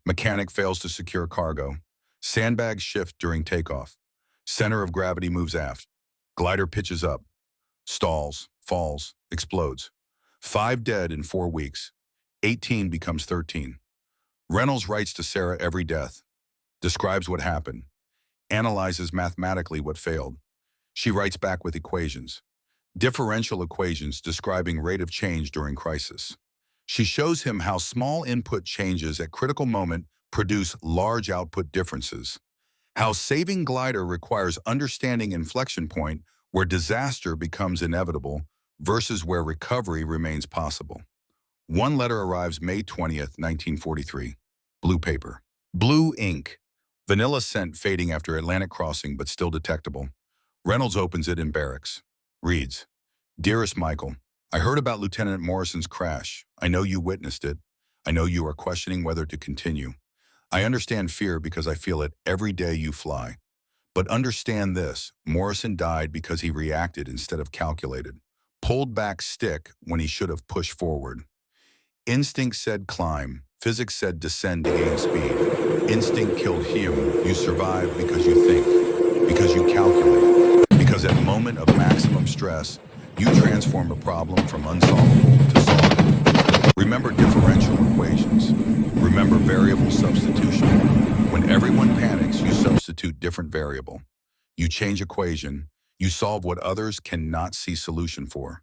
Mechanic fails to secure cargo. Sandbags shift during takeoff. Center of gravity moves aft. Glider pitches up. Stalls. Falls. Explodes. 5 dead in 4 weeks. 18 becomes 13. Reynolds writes to Sarah every death. Describes what happened. Analyzes mathematically what failed. She writes back with equations. Differential equations describing rate of change during crisis. She shows him how small input changes at critical moment produce large output differences. How saving glider requires understanding inflection point where disaster becomes inevitable versus where recovery remains possible. One letter arrives May 20th, 1943. Blue paper. Blue ink. Vanilla scent fading after Atlantic crossing but still detectable. Reynolds opens it in barracks. Reads, Dearest Michael, I heard about Lieutenant Morrison's crash. I know you witnessed it. I know you are questioning whether to continue. I understand fear because I feel it every day you fly. But understand this, Morrison died because he reacted instead of calculated. Pulled back stick when he should have pushed forward. Instinct said climb. Physics said descend to gain speed. Instinct killed human. You survive because you think, because you calculate, because at moment of maximum stress, you transform a problem from unsolvable to solvable. Remember differential equations. Remember variable substitution. When everyone panics, you substitute different variable. You change equation. You solve what others cannot see solution for.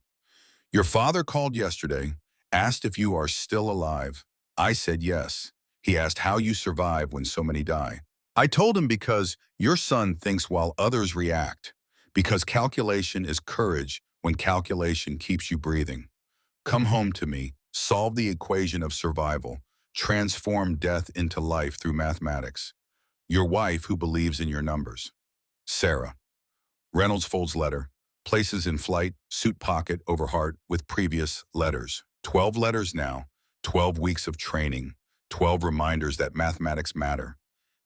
Your father called yesterday, asked if you are still alive. I said yes. He asked how you survive when so many die. I told him because your son thinks while others react. Because calculation is courage when calculation keeps you breathing. Come home to me, solve the equation of survival, transform death into life through mathematics. Your wife who believes in your numbers. Sarah. Reynolds folds letter, places in flight, suit pocket over heart with previous letters. 12 letters now, 12 weeks of training, 12 reminders that mathematics matter,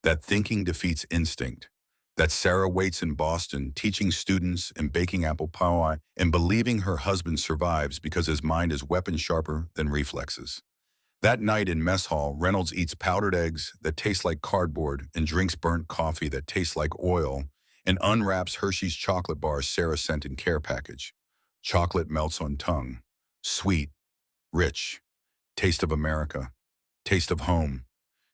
that thinking defeats instinct, that Sarah waits in Boston teaching students and baking apple pie and believing her husband survives because his mind is weapon sharper than reflexes. That night in mess hall, Reynolds eats powdered eggs that taste like cardboard and drinks burnt coffee that tastes like oil and unwraps Hershey's chocolate bars Sarah sent in care package. Chocolate melts on tongue. Sweet, rich, taste of America, taste of home,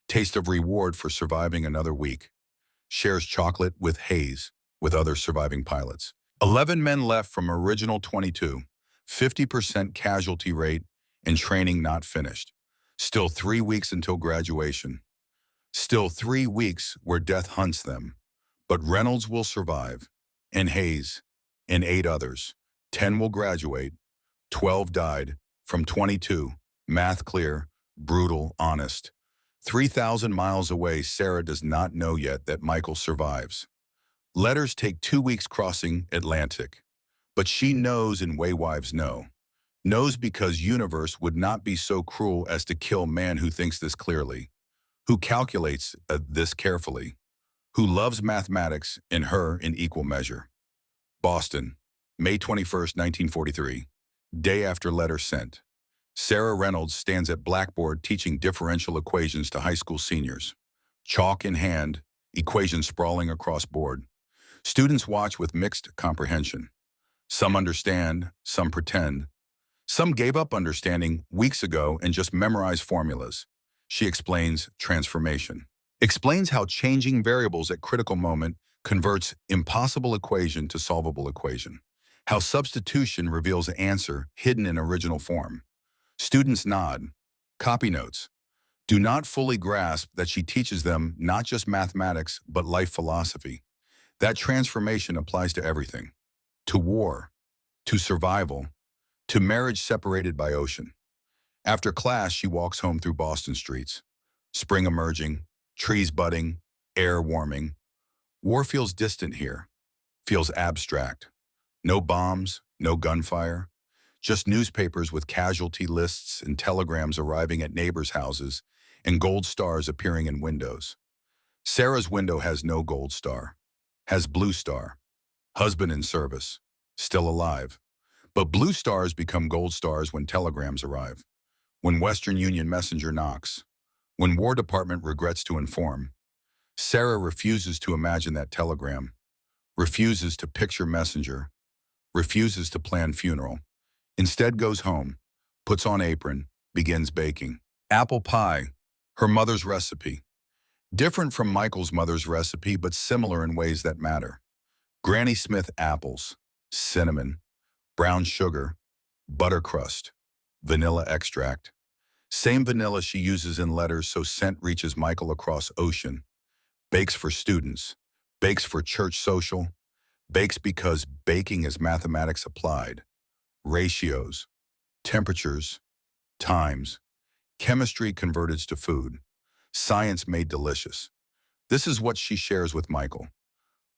taste of reward for surviving another week. Shares chocolate with Hayes, with other surviving pilots. 11 men left from original 22, 50% casualty rate and training not finished. Still 3 weeks until graduation. Still 3 weeks where death hunts them. But Reynolds will survive, and Hayes, and 8 others. 10 will graduate, 12 died, from 22, math clear, brutal, honest. 3,000 miles away, Sarah does not know yet that Michael survives. Letters take 2 weeks crossing Atlantic. But she knows and way wives know. Knows because universe would not be so cruel as to kill man who thinks this clearly, who calculates this carefully, who loves mathematics in her in equal measure. Boston, May 21st, 1943, day after letter sent. Sarah Reynolds stands at blackboard teaching differential equations to high school seniors. Chalk in hand, equations sprawling across board. Students watch with mixed comprehension. Some understand, some pretend. Some gave up understanding weeks ago and just memorized formulas. She explains transformation. Explains how changing variables at critical moment converts impossible equation to solvable equation. How substitution reveals answer hidden in original form. Students nod. Copy notes. Do not fully grasp that she teaches them not just mathematics, but life philosophy. That transformation applies to everything. To war, to survival, to marriage separated by ocean. After class, she walks home through Boston streets. Spring emerging, trees budding, air warming. War feels distant here, feels abstract. No bombs, no gunfire, just newspapers with casualty lists and telegrams arriving at neighbors' houses and gold stars appearing in windows. Sarah's window has no gold star, has blue star. Husband in service, still alive. But blue stars become gold stars when telegrams arrive, when Western Union messenger knocks, when War Department regrets to inform. Sarah refuses to imagine that telegram, refuses to picture messenger, refuses to plan funeral. Instead goes home, puts on apron, begins baking. Apple pie, her mother's recipe. Different from Michael's mother's recipe, but similar in ways that matter. Granny Smith apples, cinnamon, brown sugar, butter crust, vanilla extract. Same vanilla she uses in letters so scent reaches Michael across ocean. Bakes for students, bakes for church social, bakes because baking is mathematics applied. Ratios, temperatures, times, chemistry converted to food, science made delicious. This is what she shares with Michael.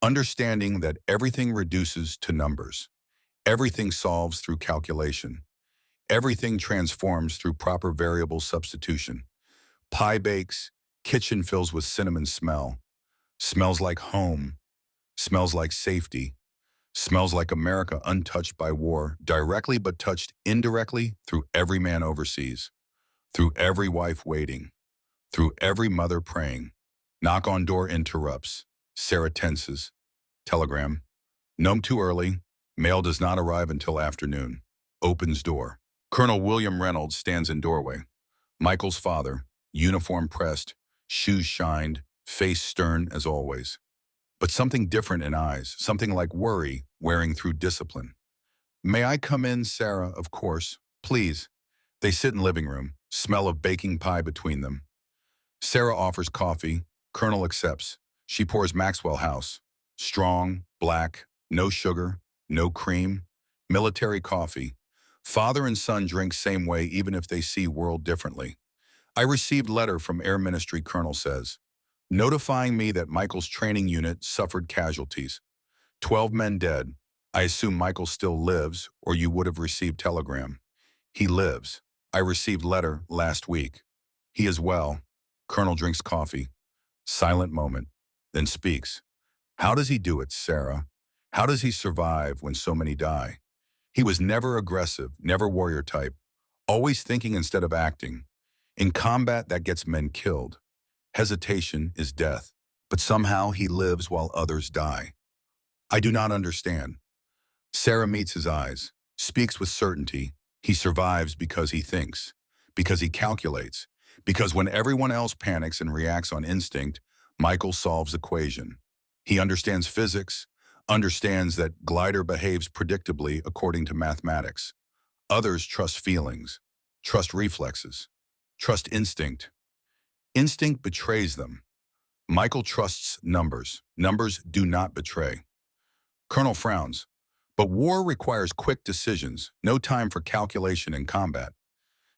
Understanding that everything reduces to numbers. Everything solves through calculation. Everything transforms through proper variable substitution. Pie bakes, kitchen fills with cinnamon smell. Smells like home, smells like safety, smells like America untouched by war, directly but touched indirectly through every man overseas, through every wife waiting, through every mother praying. Knock on door interrupts. Sarah tenses. Telegram. Gnome too early. Mail does not arrive until afternoon. Opens door. Colonel William Reynolds stands in doorway. Michael's father, uniform pressed, shoes shined, face stern as always. But something different in eyes, something like worry wearing through discipline. May I come in, Sarah? Of course. Please. They sit in living room, smell of baking pie between them. Sarah offers coffee. Colonel accepts. She pours Maxwell House. Strong, black, no sugar, no cream. Military coffee. Father and son drink same way even if they see world differently. I received letter from Air Ministry, Colonel says, notifying me that Michael's training unit suffered casualties. 12 men dead. I assume Michael still lives, or you would have received telegram. He lives. I received letter last week. He is well. Colonel drinks coffee. Silent moment, then speaks. How does he do it, Sarah? How does he survive when so many die? He was never aggressive, never warrior type, always thinking instead of acting. In combat, that gets men killed. Hesitation is death, but somehow he lives while others die. I do not understand. Sarah meets his eyes, speaks with certainty. He survives because he thinks, because he calculates, because when everyone else panics and reacts on instinct, Michael solves equation. He understands physics, understands that glider behaves predictably according to mathematics. Others trust feelings, trust reflexes, trust instinct. Instinct betrays them. Michael trusts numbers. Numbers do not betray. Colonel frowns. But war requires quick decisions, no time for calculation in combat.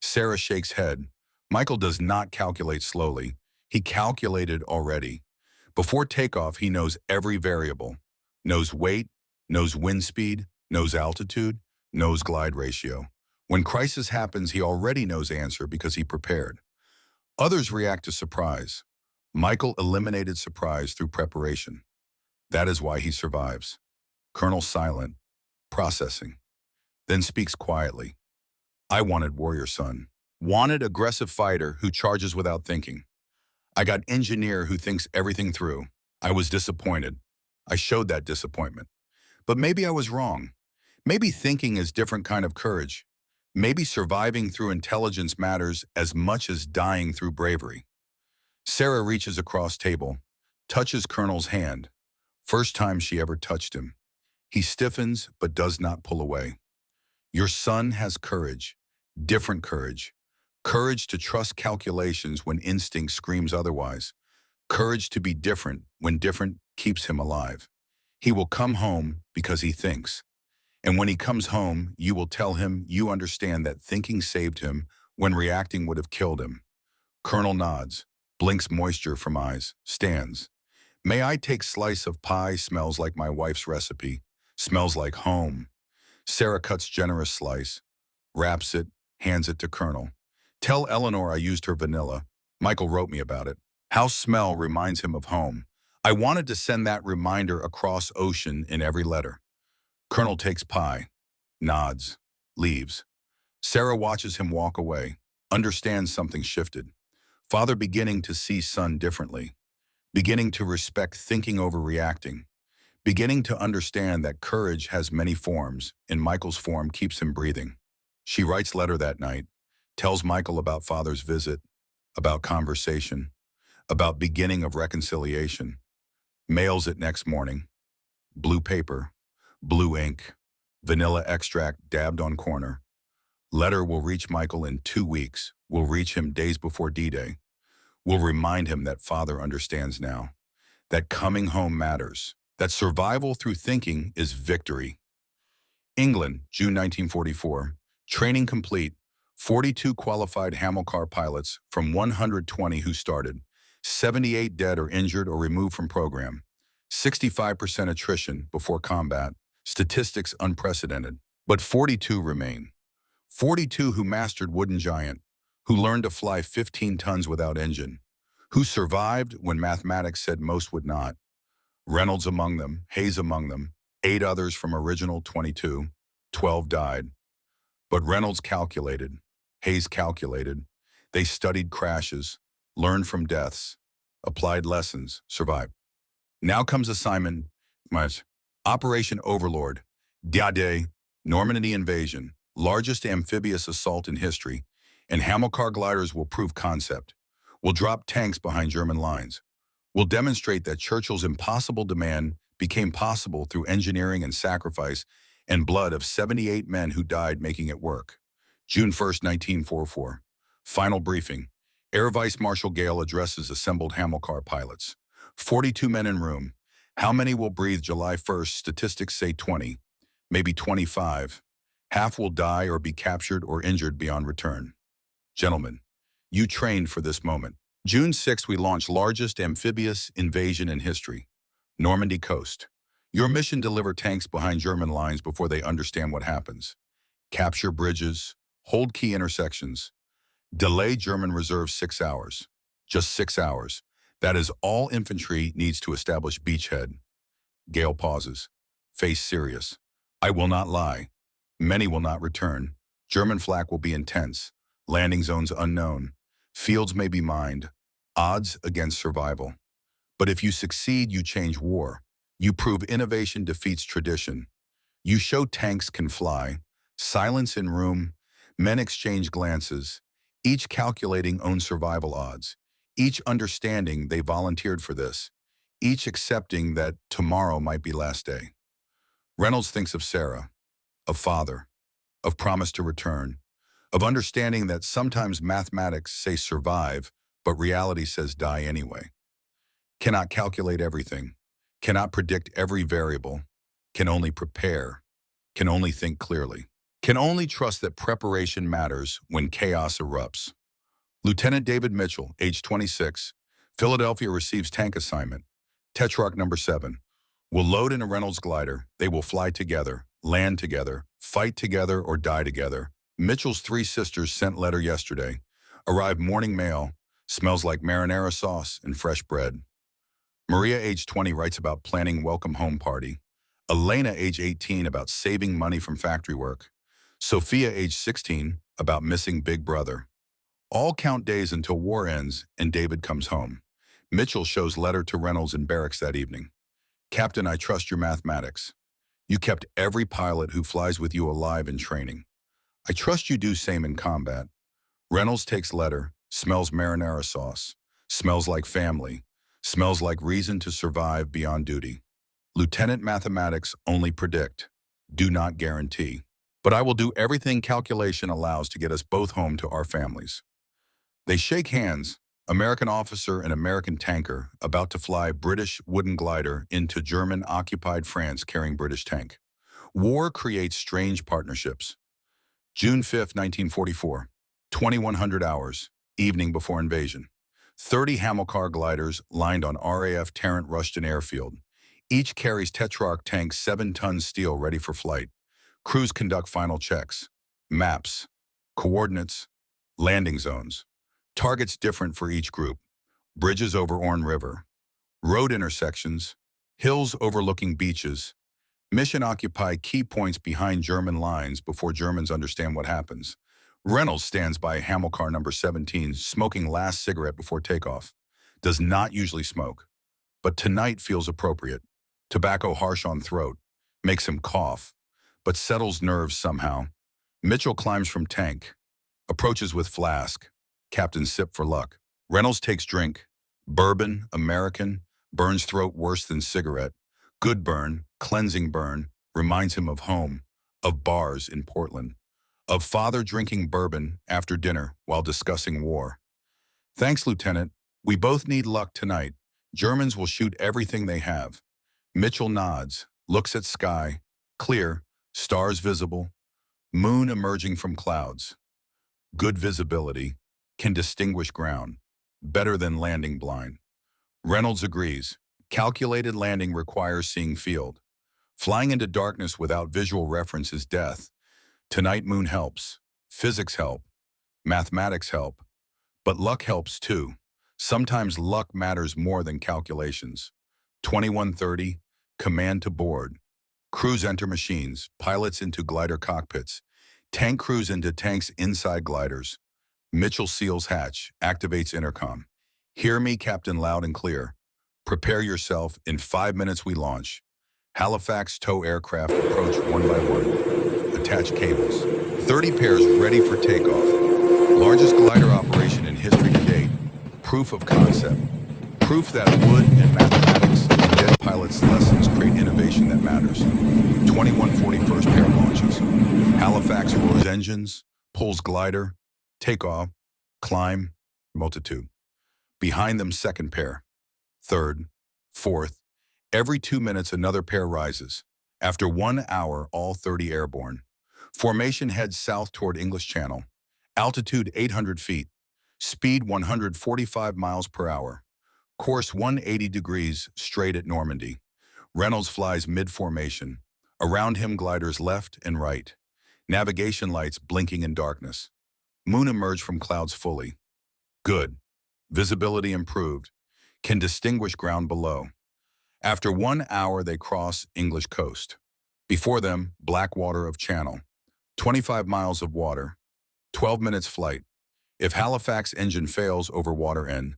Sarah shakes head. Michael does not calculate slowly. He calculated already. Before takeoff, he knows every variable. Knows weight, knows wind speed, knows altitude, knows glide ratio. When crisis happens, he already knows answer because he prepared. Others react to surprise. Michael eliminated surprise through preparation. That is why he survives. Colonel silent, processing, then speaks quietly. I wanted warrior son. Wanted aggressive fighter who charges without thinking. I got engineer who thinks everything through. I was disappointed. I showed that disappointment. But maybe I was wrong. Maybe thinking is different kind of courage. Maybe surviving through intelligence matters as much as dying through bravery. Sarah reaches across table, touches Colonel's hand. First time she ever touched him. He stiffens but does not pull away. Your son has courage, different courage. Courage to trust calculations when instinct screams otherwise. Courage to be different when different keeps him alive. He will come home because he thinks. And when he comes home, you will tell him you understand that thinking saved him when reacting would have killed him. Colonel nods, blinks moisture from eyes, stands. May I take slice of pie? Smells like my wife's recipe. Smells like home. Sarah cuts generous slice, wraps it, hands it to Colonel. Tell Eleanor I used her vanilla. Michael wrote me about it. House smell reminds him of home. I wanted to send that reminder across ocean in every letter. Colonel takes pie, nods, leaves. Sarah watches him walk away, understands something shifted. Father beginning to see son differently, beginning to respect thinking over reacting, beginning to understand that courage has many forms, and Michael's form keeps him breathing. She writes letter that night, tells Michael about father's visit, about conversation, about beginning of reconciliation, mails it next morning. Blue paper, blue ink, vanilla extract dabbed on corner. Letter will reach Michael in 2 weeks, will reach him days before D-Day, will remind him that father understands now, that coming home matters, that survival through thinking is victory. England, June 1944, training complete, 42 qualified HAMILCAR pilots from 120 who started, 78 dead or injured or removed from program, 65% attrition before combat, statistics unprecedented, but 42 remain. 42 who mastered wooden giant, who learned to fly 15 tons without engine, who survived when mathematics said most would not. Reynolds among them, Hayes among them, 8 others from original 22, 12 died. But Reynolds calculated, Hayes calculated. They studied crashes, learned from deaths, applied lessons, survived. Now comes assignment, Operation Overlord, Dia-Day, Normandy invasion, largest amphibious assault in history, and HAMILCAR gliders will prove concept. We'll drop tanks behind German lines. We'll demonstrate that Churchill's impossible demand became possible through engineering and sacrifice and blood of 78 men who died making it work. June 1st, 1944. Final briefing. Air Vice Marshal Gale addresses assembled HAMILCAR pilots. 42 men in room. How many will breathe July 1st? Statistics say 20, maybe 25. Half will die or be captured or injured beyond return. Gentlemen, you trained for this moment. June 6th, we launched largest amphibious invasion in history. Normandy coast. Your mission: deliver tanks behind German lines before they understand what happens. Capture bridges, hold key intersections. Delay German reserves 6 hours. Just 6 hours. That is all infantry needs to establish beachhead. Gale pauses. Face serious. I will not lie. Many will not return. German flak will be intense. Landing zones unknown. Fields may be mined. Odds against survival. But if you succeed, you change war. You prove innovation defeats tradition. You show tanks can fly. Silence in room. Men exchange glances, each calculating own survival odds, each understanding they volunteered for this, each accepting that tomorrow might be last day. Reynolds thinks of Sarah, of father, of promise to return, of understanding that sometimes mathematics say survive, but reality says die anyway. Cannot calculate everything, cannot predict every variable, can only prepare, can only think clearly, can only trust that preparation matters when chaos erupts. Lieutenant David Mitchell, age 26, Philadelphia, receives tank assignment. Tetrarch number 7. Will load in a Reynolds glider. They will fly together, land together, fight together, or die together. Mitchell's 3 sisters sent letter yesterday. Arrived morning mail. Smells like marinara sauce and fresh bread. Maria, age 20, writes about planning welcome home party. Elena, age 18, about saving money from factory work. Sophia, age 16, about missing big brother. All count days until war ends and David comes home. Mitchell shows letter to Reynolds in barracks that evening. Captain, I trust your mathematics. You kept every pilot who flies with you alive in training. I trust you do same in combat. Reynolds takes letter, smells marinara sauce, smells like family, smells like reason to survive beyond duty. Lieutenant, mathematics only predict, do not guarantee. But I will do everything calculation allows to get us both home to our families. They shake hands, American officer and American tanker about to fly British wooden glider into German-occupied France carrying British tank. War creates strange partnerships. June 5, 1944, 2100 hours, evening before invasion. 30 HAMILCAR gliders lined on RAF Tarrant Rushden Airfield. Each carries Tetrarch tanks 7-ton steel ready for flight. Crews conduct final checks. Maps, coordinates, landing zones. Targets different for each group. Bridges over Orne River. Road intersections. Hills overlooking beaches. Mission occupy key points behind German lines before Germans understand what happens. Reynolds stands by HAMILCAR number 17, smoking last cigarette before takeoff. Does not usually smoke, but tonight feels appropriate. Tobacco harsh on throat, makes him cough, but settles nerves somehow. Mitchell climbs from tank, approaches with flask. Captain sip for luck. Reynolds takes drink. Bourbon, American, burns throat worse than cigarette. Good burn, cleansing burn, reminds him of home, of bars in Portland, of father drinking bourbon after dinner while discussing war. Thanks, Lieutenant. We both need luck tonight. Germans will shoot everything they have. Mitchell nods, looks at sky, clear, stars visible, moon emerging from clouds. Good visibility, can distinguish ground, better than landing blind. Reynolds agrees. Calculated landing requires seeing field. Flying into darkness without visual reference is death. Tonight moon helps. Physics help, mathematics help, but luck helps too. Sometimes luck matters more than calculations. 21:30, command to board. Crews enter machines, pilots into glider cockpits, tank crews into tanks inside gliders. Mitchell seals hatch, activates intercom. Hear me, Captain, loud and clear. Prepare yourself. In 5 minutes we launch. Halifax tow aircraft approach one by one. Attach cables. 30 pairs ready for takeoff. Largest glider operation in history to date. Proof of concept. Proof that wood and mathematics and dead pilots' lessons create innovation that matters. 2141st pair launches. Halifax roars engines, pulls glider, takeoff, climb, multitude. Behind them, second pair. Third, fourth. Every 2 minutes, another pair rises. After 1 hour, all 30 airborne. Formation heads south toward English Channel. Altitude 800 feet. Speed 145 miles per hour. Course 180 degrees straight at Normandy. Reynolds flies mid-formation. Around him, gliders left and right. Navigation lights blinking in darkness. Moon emerged from clouds fully. Good. Visibility improved. Can distinguish ground below. After 1 hour, they cross English coast. Before them, black water of Channel. 25 miles of water. 12 minutes flight. If Halifax engine fails over water N,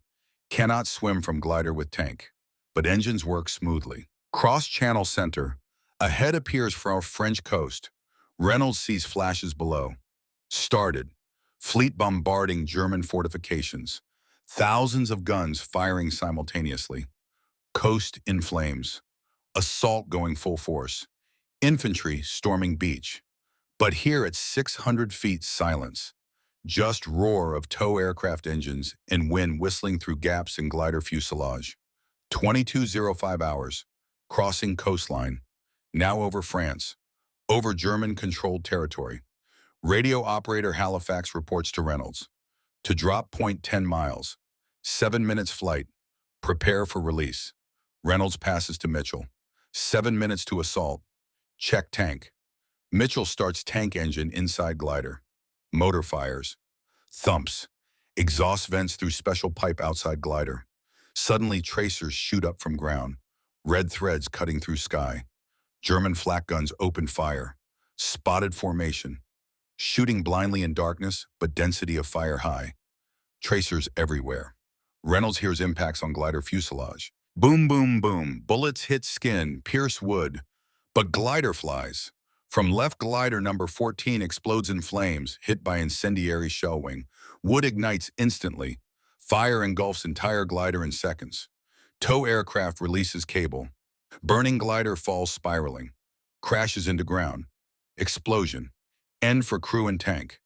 cannot swim from glider with tank. But engines work smoothly. Cross Channel center. Ahead appears from French coast. Reynolds sees flashes below. Started. Fleet bombarding German fortifications. Thousands of guns firing simultaneously. Coast in flames. Assault going full force. Infantry storming beach. But here at 600 feet, silence. Just roar of tow aircraft engines and wind whistling through gaps in glider fuselage. 22:05 hours. Crossing coastline. Now over France. Over German-controlled territory. Radio operator Halifax reports to Reynolds. To drop point 10 miles. 7 minutes flight. Prepare for release. Reynolds passes to Mitchell. 7 minutes to assault. Check tank. Mitchell starts tank engine inside glider. Motor fires. Thumps. Exhaust vents through special pipe outside glider. Suddenly tracers shoot up from ground. Red threads cutting through sky. German flak guns open fire. Spotted formation. Shooting blindly in darkness, but density of fire high. Tracers everywhere. Reynolds hears impacts on glider fuselage. Boom, boom, boom. Bullets hit skin, pierce wood. But glider flies. From left glider number 14 explodes in flames, hit by incendiary shell wing. Wood ignites instantly. Fire engulfs entire glider in seconds. Tow aircraft releases cable. Burning glider falls spiraling. Crashes into ground. Explosion. End for crew and tank.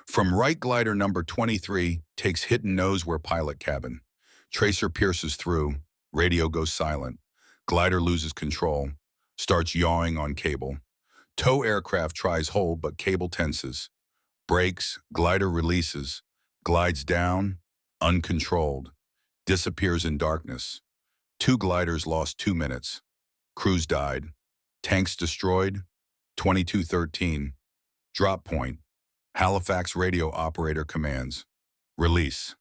From right glider number 23 takes hit and nose where pilot cabin. Tracer pierces through. Radio goes silent. Glider loses control. Starts yawing on cable. Tow aircraft tries hold but cable tenses. Brakes, glider releases. Glides down, uncontrolled. Disappears in darkness. 2 gliders lost 2 minutes. Crews died. Tanks destroyed. 22:13. Drop point. Halifax radio operator commands. Release.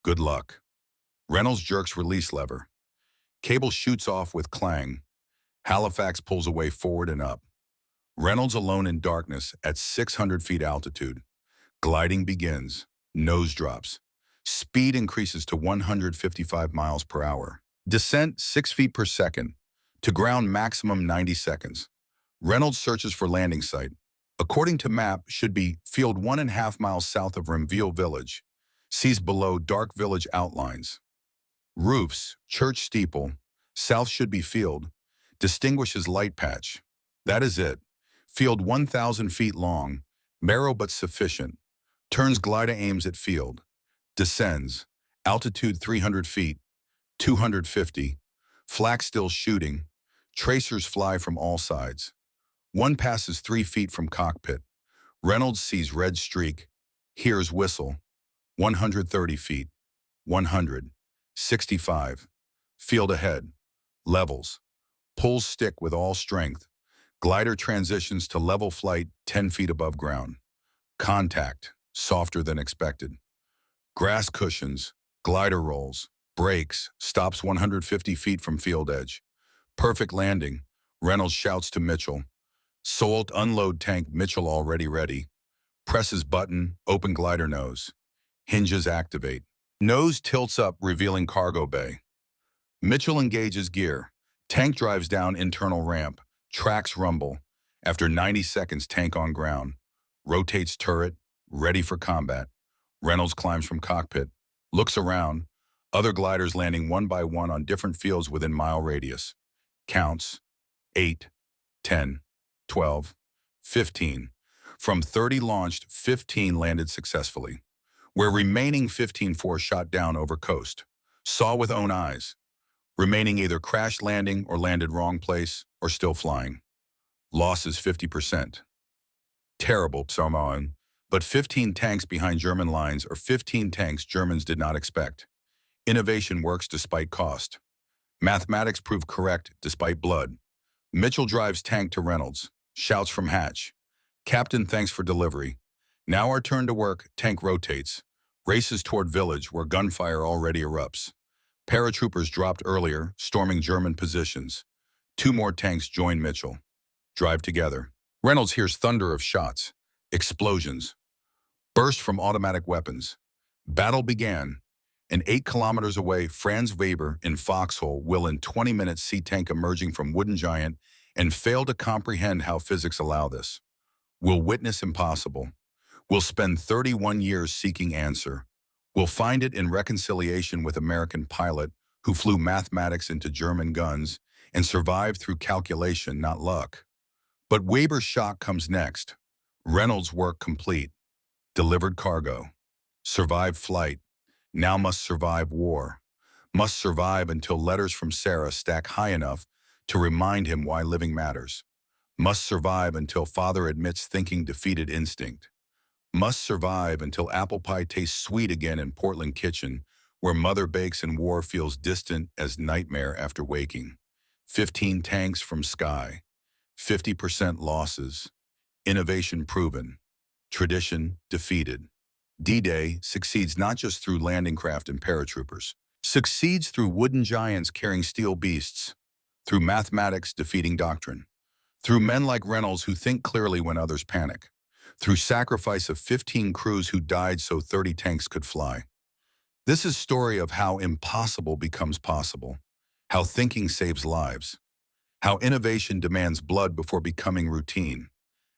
Good luck. Reynolds jerks release lever. Cable shoots off with clang. Halifax pulls away forward and up. Reynolds alone in darkness at 600 feet altitude. Gliding begins. Nose drops. Speed increases to 155 miles per hour. Descent 6 feet per second. To ground maximum 90 seconds. Reynolds searches for landing site. According to map, should be field 1.5 miles south of Renville Village. Sees below dark village outlines. Roofs, church steeple. South should be field. Distinguishes light patch. That is it. Field 1,000 feet long. Narrow but sufficient. Turns glider aims at field. Descends. Altitude 300 feet. 250. Flak still shooting. Tracers fly from all sides. One passes 3 feet from cockpit. Reynolds sees red streak. Hears whistle. 130 feet. 100. 65. Field ahead. Levels. Pulls stick with all strength. Glider transitions to level flight 10 feet above ground. Contact, softer than expected. Grass cushions, glider rolls, brakes, stops 150 feet from field edge. Perfect landing. Reynolds shouts to Mitchell. Sold unload tank, Mitchell already ready. Presses button, open glider nose. Hinges activate. Nose tilts up, revealing cargo bay. Mitchell engages gear. Tank drives down internal ramp. Tracks rumble. After 90 seconds, tank on ground. Rotates turret, ready for combat. Reynolds climbs from cockpit. Looks around. Other gliders landing one by one on different fields within mile radius. Counts. 8, 10, 12, 15. From 30 launched, 15 landed successfully. Where remaining 15 shot down over coast. Saw with own eyes. Remaining either crash landing or landed wrong place or still flying. Losses 50%. Terrible, Psalmon, but 15 tanks behind German lines are 15 tanks Germans did not expect. Innovation works despite cost. Mathematics proved correct despite blood. Mitchell drives tank to Reynolds. Shouts from hatch. Captain, thanks for delivery. Now our turn to work, tank rotates. Races toward village where gunfire already erupts. Paratroopers dropped earlier, storming German positions. 2 more tanks join Mitchell. Drive together. Reynolds hears thunder of shots. Explosions. Burst from automatic weapons. Battle began. And 8 kilometers away, Franz Weber in Foxhole will in 20 minutes see tank emerging from wooden giant and fail to comprehend how physics allow this. Will witness impossible. Will spend 31 years seeking answer. Will find it in reconciliation with American pilot who flew mathematics into German guns and survived through calculation, not luck. But Weber's shock comes next. Reynolds' work complete. Delivered cargo. Survived flight. Now must survive war. Must survive until letters from Sarah stack high enough to remind him why living matters. Must survive until father admits thinking defeated instinct. Must survive until apple pie tastes sweet again in Portland kitchen, where mother bakes and war feels distant as nightmare after waking. 15 tanks from sky. 50% losses. Innovation proven. Tradition defeated. D-Day succeeds not just through landing craft and paratroopers. Succeeds through wooden giants carrying steel beasts. Through mathematics defeating doctrine. Through men like Reynolds who think clearly when others panic. Through sacrifice of 15 crews who died so 30 tanks could fly. This is a story of how impossible becomes possible, how thinking saves lives, how innovation demands blood before becoming routine,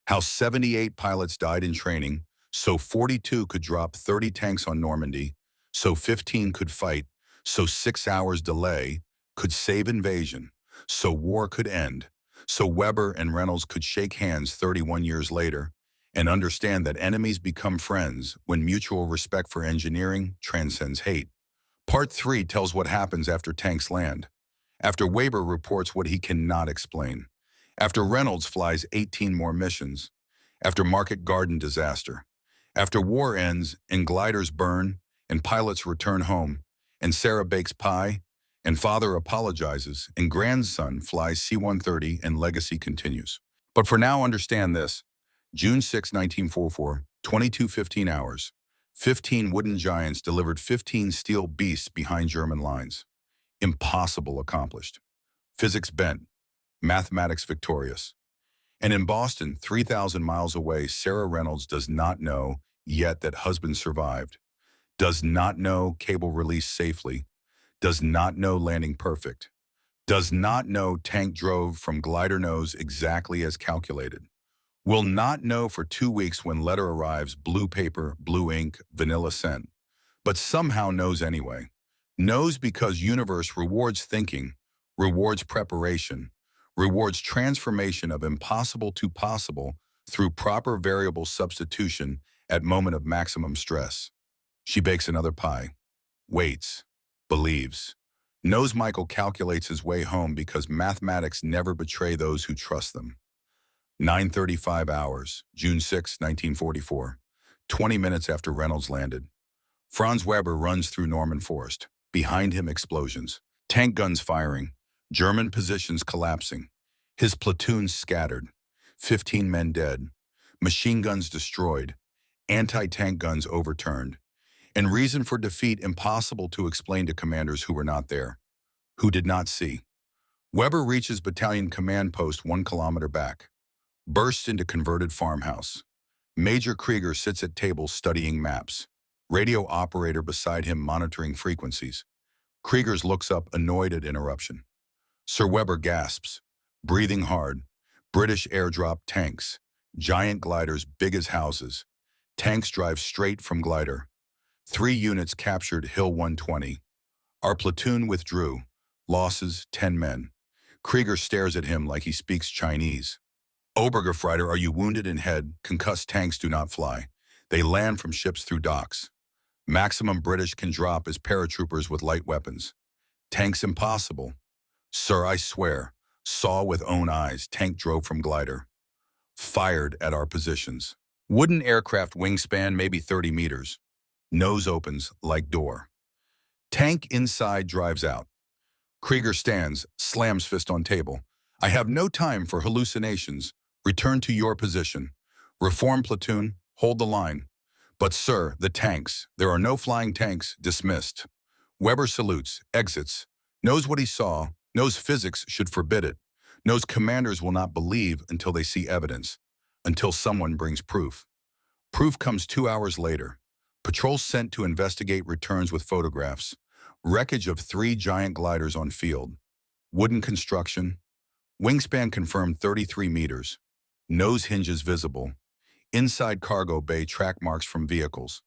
how 78 pilots died in training so 42 could drop 30 tanks on Normandy, so 15 could fight, so 6 hours delay could save invasion, so war could end, so Weber and Reynolds could shake hands 31 years later, and understand that enemies become friends when mutual respect for engineering transcends hate. Part 3 tells what happens after tanks land. After Weber reports what he cannot explain. After Reynolds flies 18 more missions. After Market Garden disaster. After war ends and gliders burn and pilots return home and Sarah bakes pie and father apologizes and grandson flies C-130 and legacy continues. But for now, understand this. June 6, 1944, 22:15 hours. 15 wooden giants delivered 15 steel beasts behind German lines. Impossible accomplished. Physics bent. Mathematics victorious. And in Boston, 3,000 miles away, Sarah Reynolds does not know yet that husband survived. Does not know cable released safely. Does not know landing perfect. Does not know tank drove from glider nose exactly as calculated. Will not know for 2 weeks when letter arrives, blue paper, blue ink, vanilla scent. But somehow knows anyway. Knows because universe rewards thinking, rewards preparation, rewards transformation of impossible to possible through proper variable substitution at moment of maximum stress. She bakes another pie. Waits. Believes. Knows Michael calculates his way home because mathematics never betray those who trust them. 9:35 hours, June 6, 1944, 20 minutes after Reynolds landed. Franz Weber runs through Norman Forest. Behind him, explosions. Tank guns firing. German positions collapsing. His platoon scattered. 15 men dead. Machine guns destroyed. Anti-tank guns overturned, and reason for defeat impossible to explain to commanders who were not there, who did not see. Weber reaches battalion command post 1 kilometer back, bursts into converted farmhouse. Major Krieger sits at table studying maps. Radio operator beside him monitoring frequencies. Kriegers looks up, annoyed at interruption. Sir Weber gasps, breathing hard. British airdrop tanks, giant gliders big as houses. Tanks drive straight from glider. 3 units captured Hill 120. Our platoon withdrew. Losses, 10 men. Krieger stares at him like he speaks Chinese. Obergefreiter, are you wounded in head? Concussed tanks do not fly. They land from ships through docks. Maximum British can drop as paratroopers with light weapons. Tanks impossible. Sir, I swear. Saw with own eyes, tank drove from glider. Fired at our positions. Wooden aircraft wingspan maybe 30 meters. Nose opens like door. Tank inside drives out. Krieger stands, slams fist on table. I have no time for hallucinations. Return to your position. Reform platoon, hold the line. But sir, the tanks. There are no flying tanks. Dismissed. Weber salutes, exits. Knows what he saw. Knows physics should forbid it. Knows commanders will not believe until they see evidence. Until someone brings proof. Proof comes 2 hours later. Patrol sent to investigate returns with photographs. Wreckage of 3 giant gliders on field. Wooden construction. Wingspan confirmed 33 meters. Nose hinges visible. Inside cargo bay track marks from vehicles.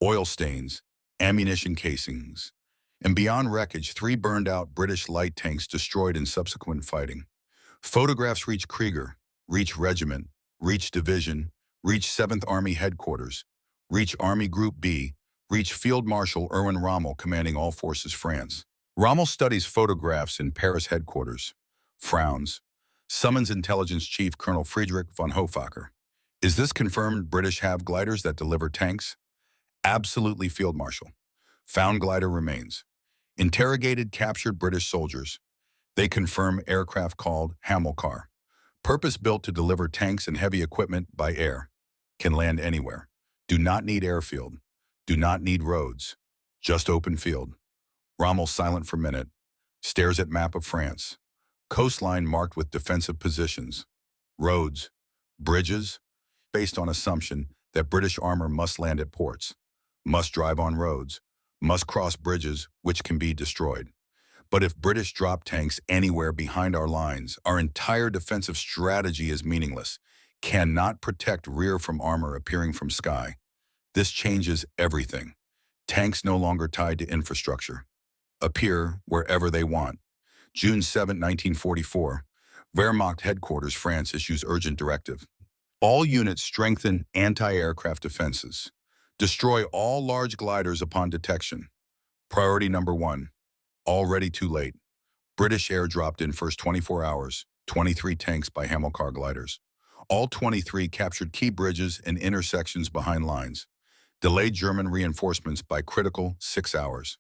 Oil stains. Ammunition casings. And beyond wreckage, 3 burned-out British light tanks destroyed in subsequent fighting. Photographs reach Krieger, reach regiment, reach division, reach 7th Army headquarters, reach Army Group B, reach Field Marshal Erwin Rommel commanding all forces France. Rommel studies photographs in Paris headquarters. Frowns. Summons intelligence chief Colonel Friedrich von Hofacker. Is this confirmed British have gliders that deliver tanks? Absolutely, Field Marshal. Found glider remains. Interrogated captured British soldiers. They confirm aircraft called HAMILCAR. Purpose-built to deliver tanks and heavy equipment by air. Can land anywhere. Do not need airfield. Do not need roads. Just open field. Rommel silent for a minute. Stares at map of France. Coastline marked with defensive positions. Roads. Bridges. Based on assumption that British armor must land at ports. Must drive on roads. Must cross bridges, which can be destroyed. But if British drop tanks anywhere behind our lines, our entire defensive strategy is meaningless. Cannot protect rear from armor appearing from sky. This changes everything. Tanks no longer tied to infrastructure. Appear wherever they want. June 7, 1944. Wehrmacht headquarters, France issues urgent directive. All units strengthen anti-aircraft defenses. Destroy all large gliders upon detection. Priority number 1. Already too late. British air dropped in first 24 hours, 23 tanks by HAMILCAR gliders. All 23 captured key bridges and intersections behind lines. Delayed German reinforcements by critical 6 hours.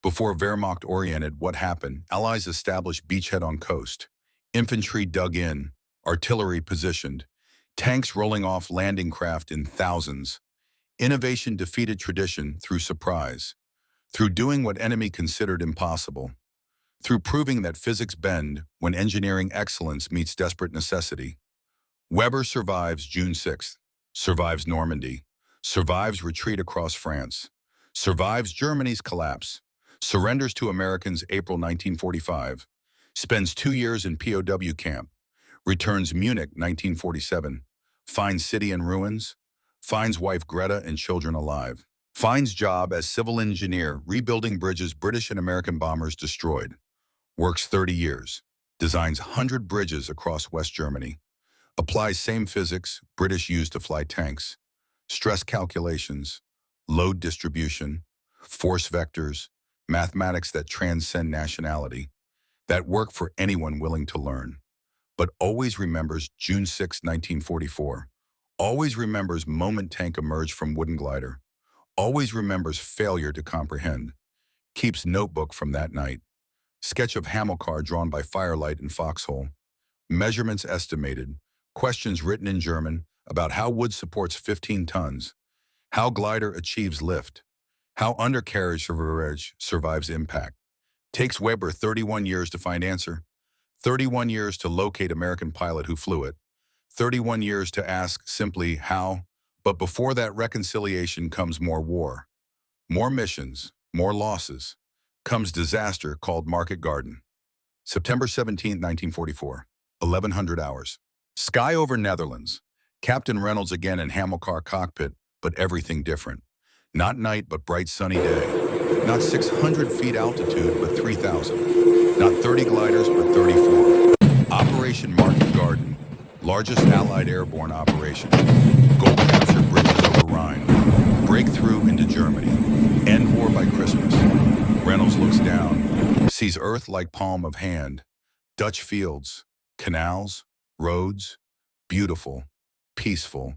Before Wehrmacht oriented what happened, Allies established beachhead on coast. Infantry dug in, artillery positioned, tanks rolling off landing craft in thousands. Innovation defeated tradition through surprise, through doing what enemy considered impossible, through proving that physics bend when engineering excellence meets desperate necessity. Weber survives June 6th, survives Normandy, survives retreat across France, survives Germany's collapse, surrenders to Americans April 1945, spends 2 years in POW camp, returns Munich 1947, finds city in ruins, finds wife Greta and children alive, finds job as civil engineer rebuilding bridges British and American bombers destroyed, works 30 years, designs 100 bridges across West Germany, applies same physics British used to fly tanks, stress calculations, load distribution, force vectors, mathematics that transcend nationality, that work for anyone willing to learn, but always remembers June 6, 1944, always remembers moment tank emerged from wooden glider, always remembers failure to comprehend, keeps notebook from that night, sketch of HAMILCAR drawn by firelight in foxhole, measurements estimated, questions written in German about how wood supports 15 tons, How glider achieves lift. How undercarriage survives impact. Takes Weber 31 years to find answer. 31 years to locate American pilot who flew it. 31 years to ask simply how. But before that reconciliation comes more war. More missions, more losses. Comes disaster called Market Garden. September 17, 1944, 1100 hours. Sky over Netherlands. Captain Reynolds again in HAMILCAR cockpit, but everything different. Not night, but bright sunny day. Not 600 feet altitude, but 3,000. Not 30 gliders, but 34. Operation Market Garden, largest Allied airborne operation. Goal capture bridges over Rhine. Breakthrough into Germany. End war by Christmas. Reynolds looks down, sees Earth like palm of hand. Dutch fields, canals, roads, beautiful, peaceful,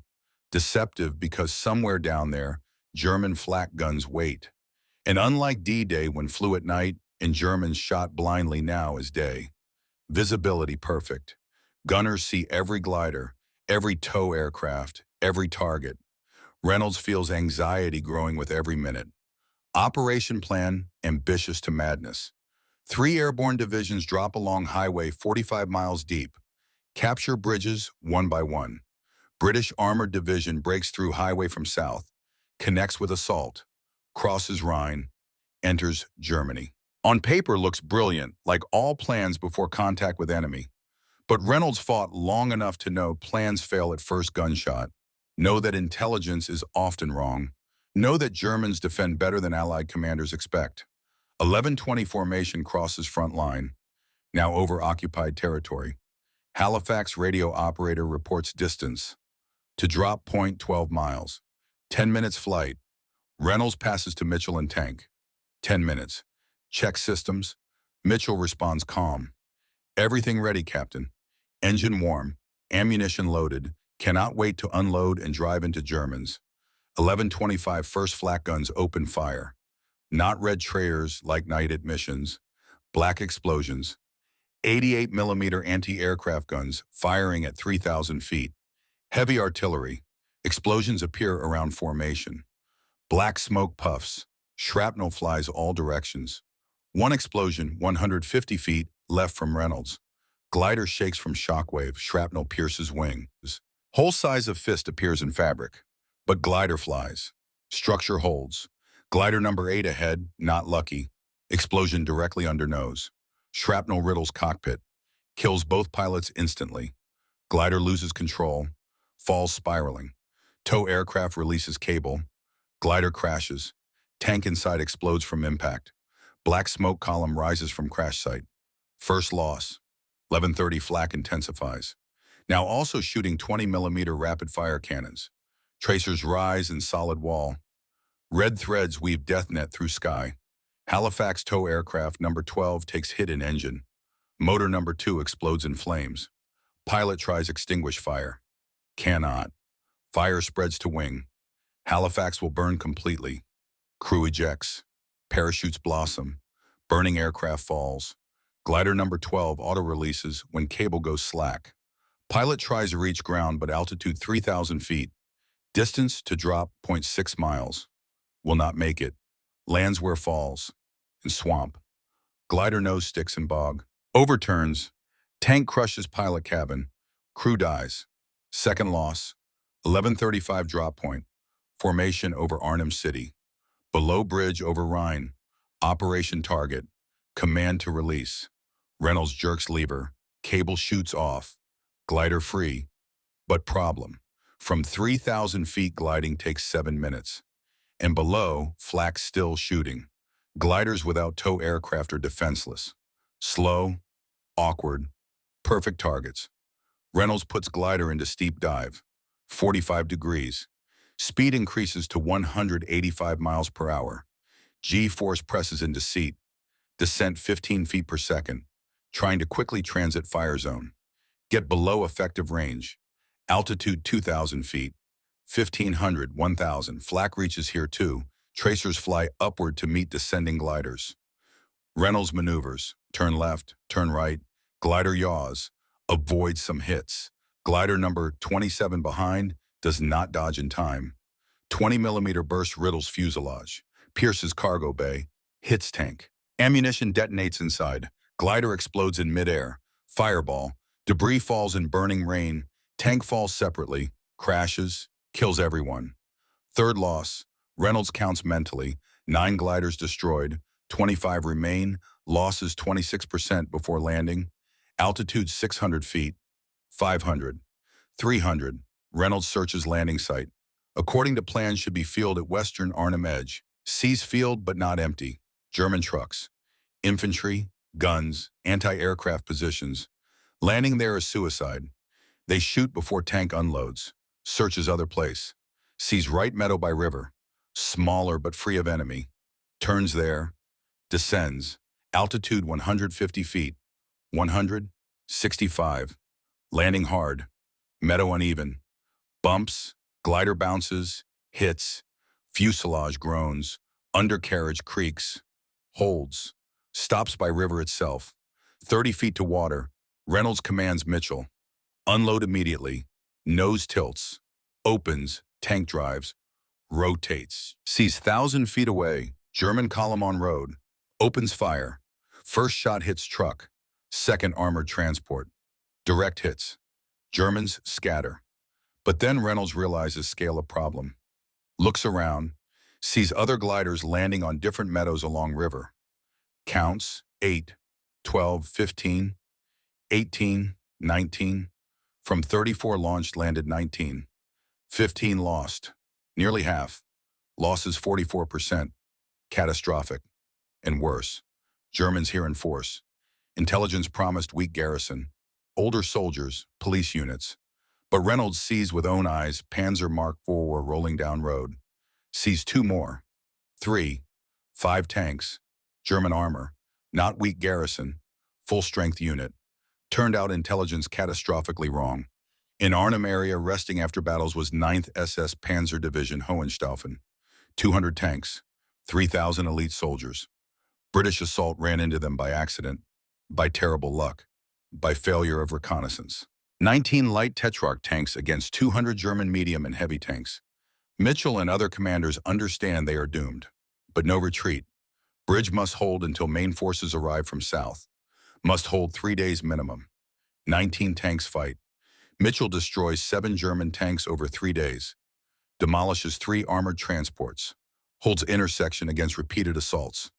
deceptive because somewhere down there, German flak guns wait. And unlike D-Day when flew at night and Germans shot blindly, now is day. Visibility perfect. Gunners see every glider, every tow aircraft, every target. Reynolds feels anxiety growing with every minute. Operation plan, ambitious to madness. 3 airborne divisions drop along highway 45 miles deep. Capture bridges one by one. British Armored Division breaks through highway from south, connects with assault, crosses Rhine, enters Germany. On paper looks brilliant, like all plans before contact with enemy. But Reynolds fought long enough to know plans fail at first gunshot. Know that intelligence is often wrong. Know that Germans defend better than Allied commanders expect. 1120 formation crosses front line, now over occupied territory. Halifax radio operator reports distance. To drop point 12 miles. 10 minutes flight. Reynolds passes to Mitchell and tank. 10 minutes. Check systems. Mitchell responds calm. Everything ready, Captain. Engine warm. Ammunition loaded. Cannot wait to unload and drive into Germans. 11:25 first flak guns open fire. Not red trailers like night at missions. Black explosions. 88mm anti-aircraft guns firing at 3,000 feet. Heavy artillery. Explosions appear around formation. Black smoke puffs. Shrapnel flies all directions. One explosion 150 feet left from Reynolds. Glider shakes from shockwave. Shrapnel pierces wings. Whole size of fist appears in fabric. But glider flies. Structure holds. Glider number 8 ahead, not lucky. Explosion directly under nose. Shrapnel riddles cockpit. Kills both pilots instantly. Glider loses control. Falls spiraling. Tow aircraft releases cable. Glider crashes. Tank inside explodes from impact. Black smoke column rises from crash site. First loss. 11:30 flak intensifies. Now also shooting 20mm rapid-fire cannons. Tracers rise in solid wall. Red threads weave death net through sky. Halifax tow aircraft number 12 takes hit in engine. Motor number 2 explodes in flames. Pilot tries extinguish fire. Cannot. Fire spreads to wing. Halifax will burn completely. Crew ejects. Parachutes blossom. Burning aircraft falls. Glider number 12 auto-releases when cable goes slack. Pilot tries to reach ground but altitude 3,000 feet. Distance to drop 0.6 miles. Will not make it. Lands where falls. In swamp. Glider nose sticks in bog. Overturns. Tank crushes pilot cabin. Crew dies. Second loss. 11:35 drop point. Formation over Arnhem City. Below bridge over Rhine. Operation target. Command to release. Reynolds jerks lever. Cable shoots off. Glider free. But problem. From 3,000 feet gliding takes 7 minutes. And below, flak still shooting. Gliders without tow aircraft are defenseless. Slow, awkward, perfect targets. Reynolds puts glider into steep dive. 45 degrees. Speed increases to 185 miles per hour. G-force presses into seat. Descent 15 feet per second. Trying to quickly transit fire zone. Get below effective range. Altitude 2,000 feet. 1,500, 1,000. Flak reaches here too. Tracers fly upward to meet descending gliders. Reynolds maneuvers. Turn left, turn right. Glider yaws. Avoids some hits. Glider number 27 behind does not dodge in time. 20mm burst riddles fuselage, pierces cargo bay, hits tank. Ammunition detonates inside. Glider explodes in midair. Fireball. Debris falls in burning rain. Tank falls separately. Crashes. Kills everyone. Third loss. Reynolds counts mentally. 9 gliders destroyed. 25 remain. Losses 26% before landing. Altitude 600 feet. 500. 300. Reynolds searches landing site. According to plan, should be field at western Arnhem Edge. Sees field but not empty. German trucks. Infantry, guns, anti-aircraft positions. Landing there is suicide. They shoot before tank unloads. Searches other place. Sees right meadow by river. Smaller but free of enemy. Turns there. Descends. Altitude 150 feet. 100. 65. Landing hard. Meadow uneven. Bumps. Glider bounces. Hits. Fuselage groans. Undercarriage creaks. Holds. Stops by river itself. 30 feet to water. Reynolds commands Mitchell. Unload immediately. Nose tilts. Opens. Tank drives. Rotates. Sees 1,000 feet away. German column on road. Opens fire. First shot hits truck. Second armored transport. Direct hits. Germans scatter. But then Reynolds realizes scale of problem. Looks around. Sees other gliders landing on different meadows along river. Counts 8, 12, 15, 18, 19. From 34 launched, landed 19. 15 lost. Nearly half. Losses 44%. Catastrophic. And worse. Germans here in force. Intelligence promised weak garrison. Older soldiers, police units. But Reynolds sees with own eyes Panzer Mark IV rolling down road. Sees 2 more. 3. 5 tanks. German armor. Not weak garrison. Full-strength unit. Turned out intelligence catastrophically wrong. In Arnhem area, resting after battles was 9th SS Panzer Division Hohenstaufen. 200 tanks. 3,000 elite soldiers. British assault ran into them by accident. By terrible luck. By failure of reconnaissance. 19 light Tetrarch tanks against 200 German medium and heavy tanks. Mitchell and other commanders understand they are doomed. But no retreat. Bridge must hold until main forces arrive from south. Must hold 3 days minimum. 19 tanks fight. Mitchell destroys 7 German tanks over 3 days. Demolishes 3 armored transports. Holds intersection against repeated assaults.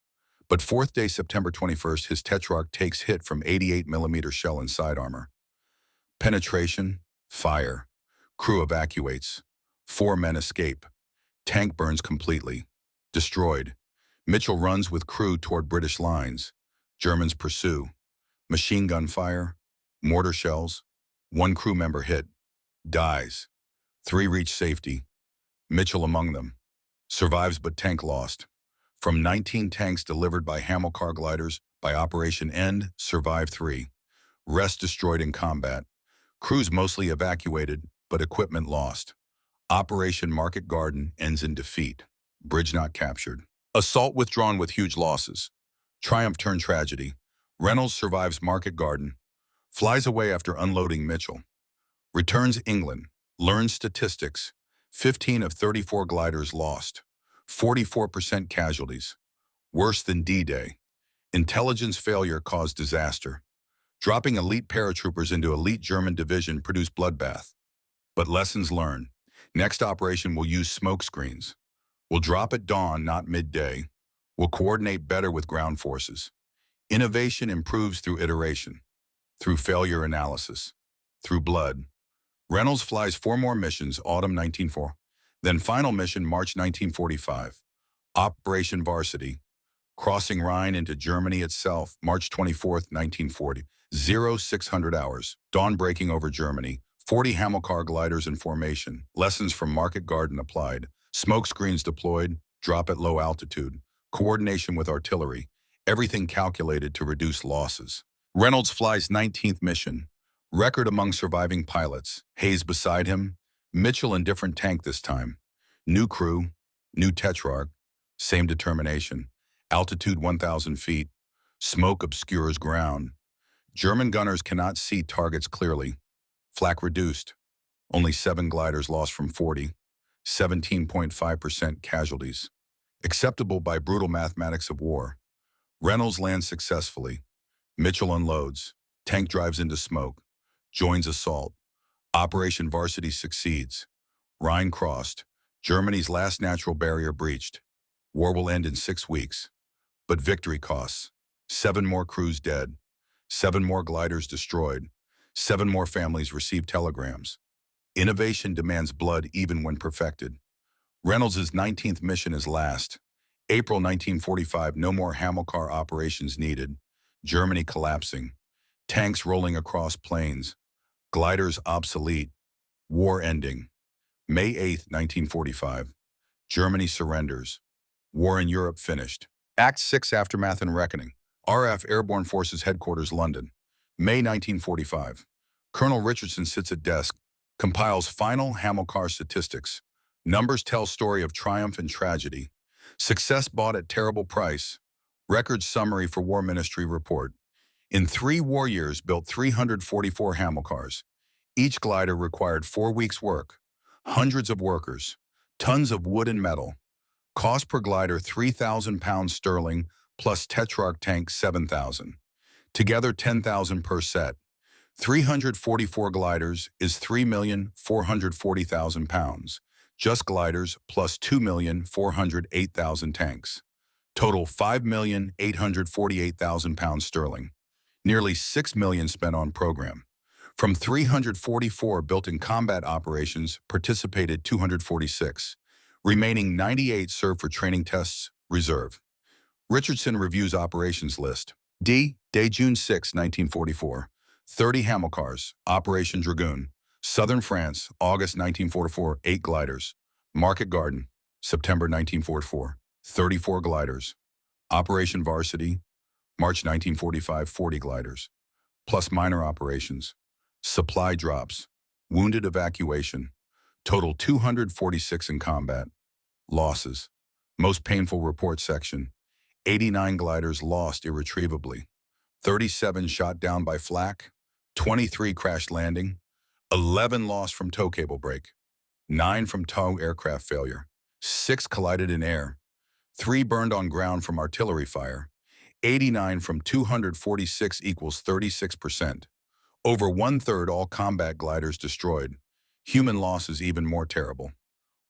But 4th day, September 21st, his Tetrarch takes hit from 88mm shell and side armor. Penetration, fire. Crew evacuates. 4 men escape. Tank burns completely. Destroyed. Mitchell runs with crew toward British lines. Germans pursue. Machine gun fire. Mortar shells. 1 crew member hit. Dies. 3 reach safety. Mitchell among them. Survives but tank lost. From 19 tanks delivered by HAMILCAR gliders, by Operation End, survive 3. Rest destroyed in combat. Crews mostly evacuated, but equipment lost. Operation Market Garden ends in defeat. Bridge not captured. Assault withdrawn with huge losses. Triumph turned tragedy. Reynolds survives Market Garden. Flies away after unloading Mitchell. Returns England. Learns statistics. 15 of 34 gliders lost. 44% casualties. Worse than D-Day. Intelligence failure caused disaster. Dropping elite paratroopers into elite German division produced bloodbath. But lessons learned. Next operation will use smoke screens. We'll drop at dawn, not midday. We'll coordinate better with ground forces. Innovation improves through iteration, through failure analysis, through blood. Reynolds flies 4 more missions, autumn 1940. Then final mission, March 1945. Operation Varsity. Crossing Rhine into Germany itself, March 24, 1940. 0600 hours. Dawn breaking over Germany. 40 HAMILCAR gliders in formation. Lessons from Market Garden applied. Smoke screens deployed. Drop at low altitude. Coordination with artillery. Everything calculated to reduce losses. Reynolds flies 19th mission. Record among surviving pilots. Hayes beside him. Mitchell in different tank this time. New crew. New Tetrarch. Same determination. Altitude 1,000 feet. Smoke obscures ground. German gunners cannot see targets clearly. Flak reduced. Only 7 gliders lost from 40. 17.5% casualties. Acceptable by brutal mathematics of war. Reynolds lands successfully. Mitchell unloads. Tank drives into smoke. Joins assault. Operation Varsity succeeds. Rhine crossed. Germany's last natural barrier breached. War will end in 6 weeks. But victory costs. 7 more crews dead. 7 more gliders destroyed. 7 more families receive telegrams. Innovation demands blood even when perfected. Reynolds' 19th mission is last. April 1945, no more HAMILCAR operations needed. Germany collapsing. Tanks rolling across plains. Gliders obsolete. War ending. May 8, 1945. Germany surrenders. War in Europe finished. Act 6, Aftermath and Reckoning. RAF Airborne Forces Headquarters, London. May 1945. Colonel Richardson sits at desk, compiles final HAMILCAR statistics. Numbers tell story of triumph and tragedy. Success bought at terrible price. Record summary for War Ministry report. In 3 war years, built 344 HAMILCARs. Each glider required 4 weeks' work. Hundreds of workers. Tons of wood and metal. Cost per glider £3,000 sterling plus Tetrarch tank 7,000. Together 10,000 per set. 344 gliders is £3,440,000. Just gliders plus 2,408,000 tanks. Total £5,848,000 sterling. Nearly 6 million spent on program. From 344 built in combat operations, participated 246. Remaining 98 served for training tests, reserve. Richardson reviews operations list. Day June 6, 1944. 30 HAMILCARs, Operation Dragoon. Southern France, August 1944, 8 gliders. Market Garden, September 1944, 34 gliders. Operation Varsity, March 1945, 40 gliders. Plus minor operations. Supply drops. Wounded evacuation. Total 246 in combat. Losses. Most painful report section. 89 gliders lost irretrievably. 37 shot down by flak. 23 crashed landing. 11 lost from tow cable break. 9 from tow aircraft failure. 6 collided in air. 3 burned on ground from artillery fire. 89 from 246 equals 36%. Over 1/3 all combat gliders destroyed. Human loss is even more terrible.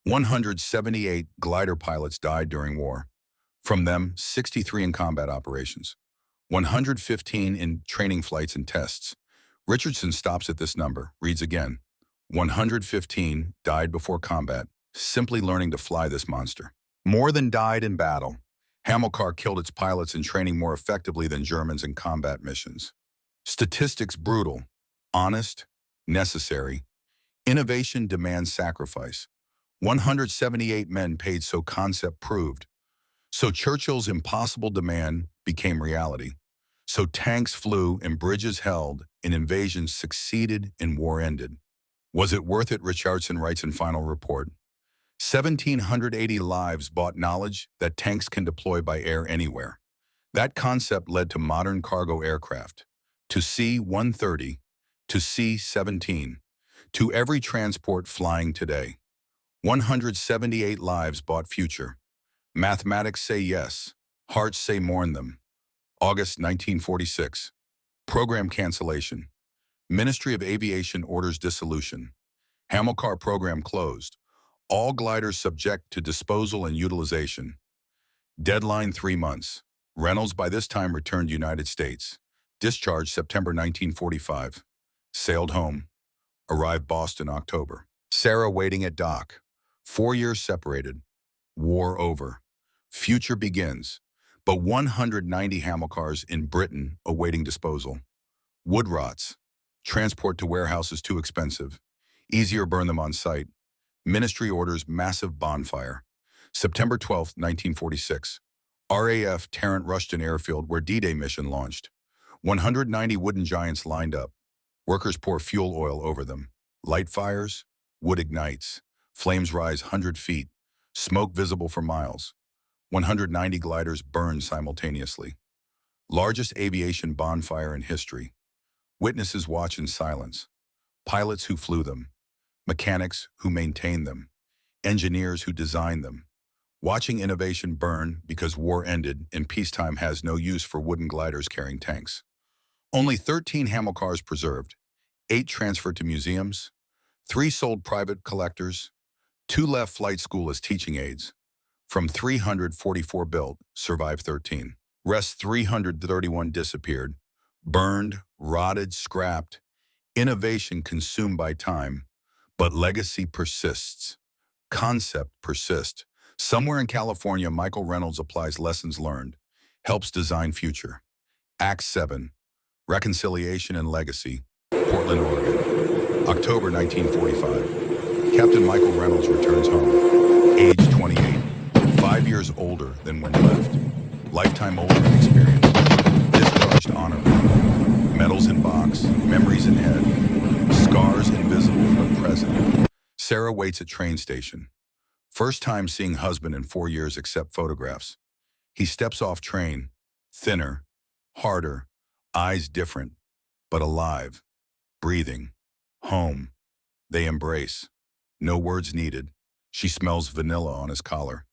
178 glider pilots died during war. From them, 63 in combat operations. 115 in training flights and tests. Richardson stops at this number, reads again. 115 died before combat, simply learning to fly this monster. More than died in battle. HAMILCAR killed its pilots in training more effectively than Germans in combat missions. Statistics brutal, honest, necessary. Innovation demands sacrifice. 178 men paid so concept proved. So Churchill's impossible demand became reality. So tanks flew and bridges held and invasions succeeded and war ended. Was it worth it? Richardson writes in final report. 1,780 lives bought knowledge that tanks can deploy by air anywhere. That concept led to modern cargo aircraft, to C-130, to C-17, to every transport flying today. 178 lives bought future. Mathematics say yes, hearts say mourn them. August 1946. Program cancellation. Ministry of Aviation orders dissolution. HAMILCAR program closed. All gliders subject to disposal and utilization. Deadline 3 months. Reynolds by this time returned United States. Discharged September 1945. Sailed home. Arrived Boston October. Sarah waiting at dock. 4 years separated. War over. Future begins. But 190 HAMILCARs in Britain awaiting disposal. Wood rots. Transport to warehouses too expensive. Easier burn them on site. Ministry orders massive bonfire. September 12, 1946. RAF Tarrant Rushton Airfield where D-Day mission launched. 190 wooden giants lined up. Workers pour fuel oil over them. Light fires. Wood ignites. Flames rise 100 feet. Smoke visible for miles. 190 gliders burn simultaneously. Largest aviation bonfire in history. Witnesses watch in silence. Pilots who flew them. Mechanics who maintained them. engineers who designed them, watching innovation burn because war ended and peacetime has no use for wooden gliders carrying tanks. Only 13 HAMILCARs preserved, 8 transferred to museums, 3 sold private collectors, 2 left flight school as teaching aids. From 344 built, survived 13. Rest 331 disappeared, burned, rotted, scrapped. Innovation consumed by time, but legacy persists. Concept persists. Somewhere in California, Michael Reynolds applies lessons learned, helps design future. Act 7, Reconciliation and Legacy, Portland, Oregon. October 1945. Captain Michael Reynolds returns home, age 28, 5 years older than when he left. Lifetime older in experience. Discharged honorably. Medals in box, memories in head, scars invisible but present. Sarah waits at train station. First time seeing husband in 4 years except photographs. He steps off train, thinner, harder, eyes different, but alive, breathing. Home. They embrace. No words needed. She smells vanilla on his collar.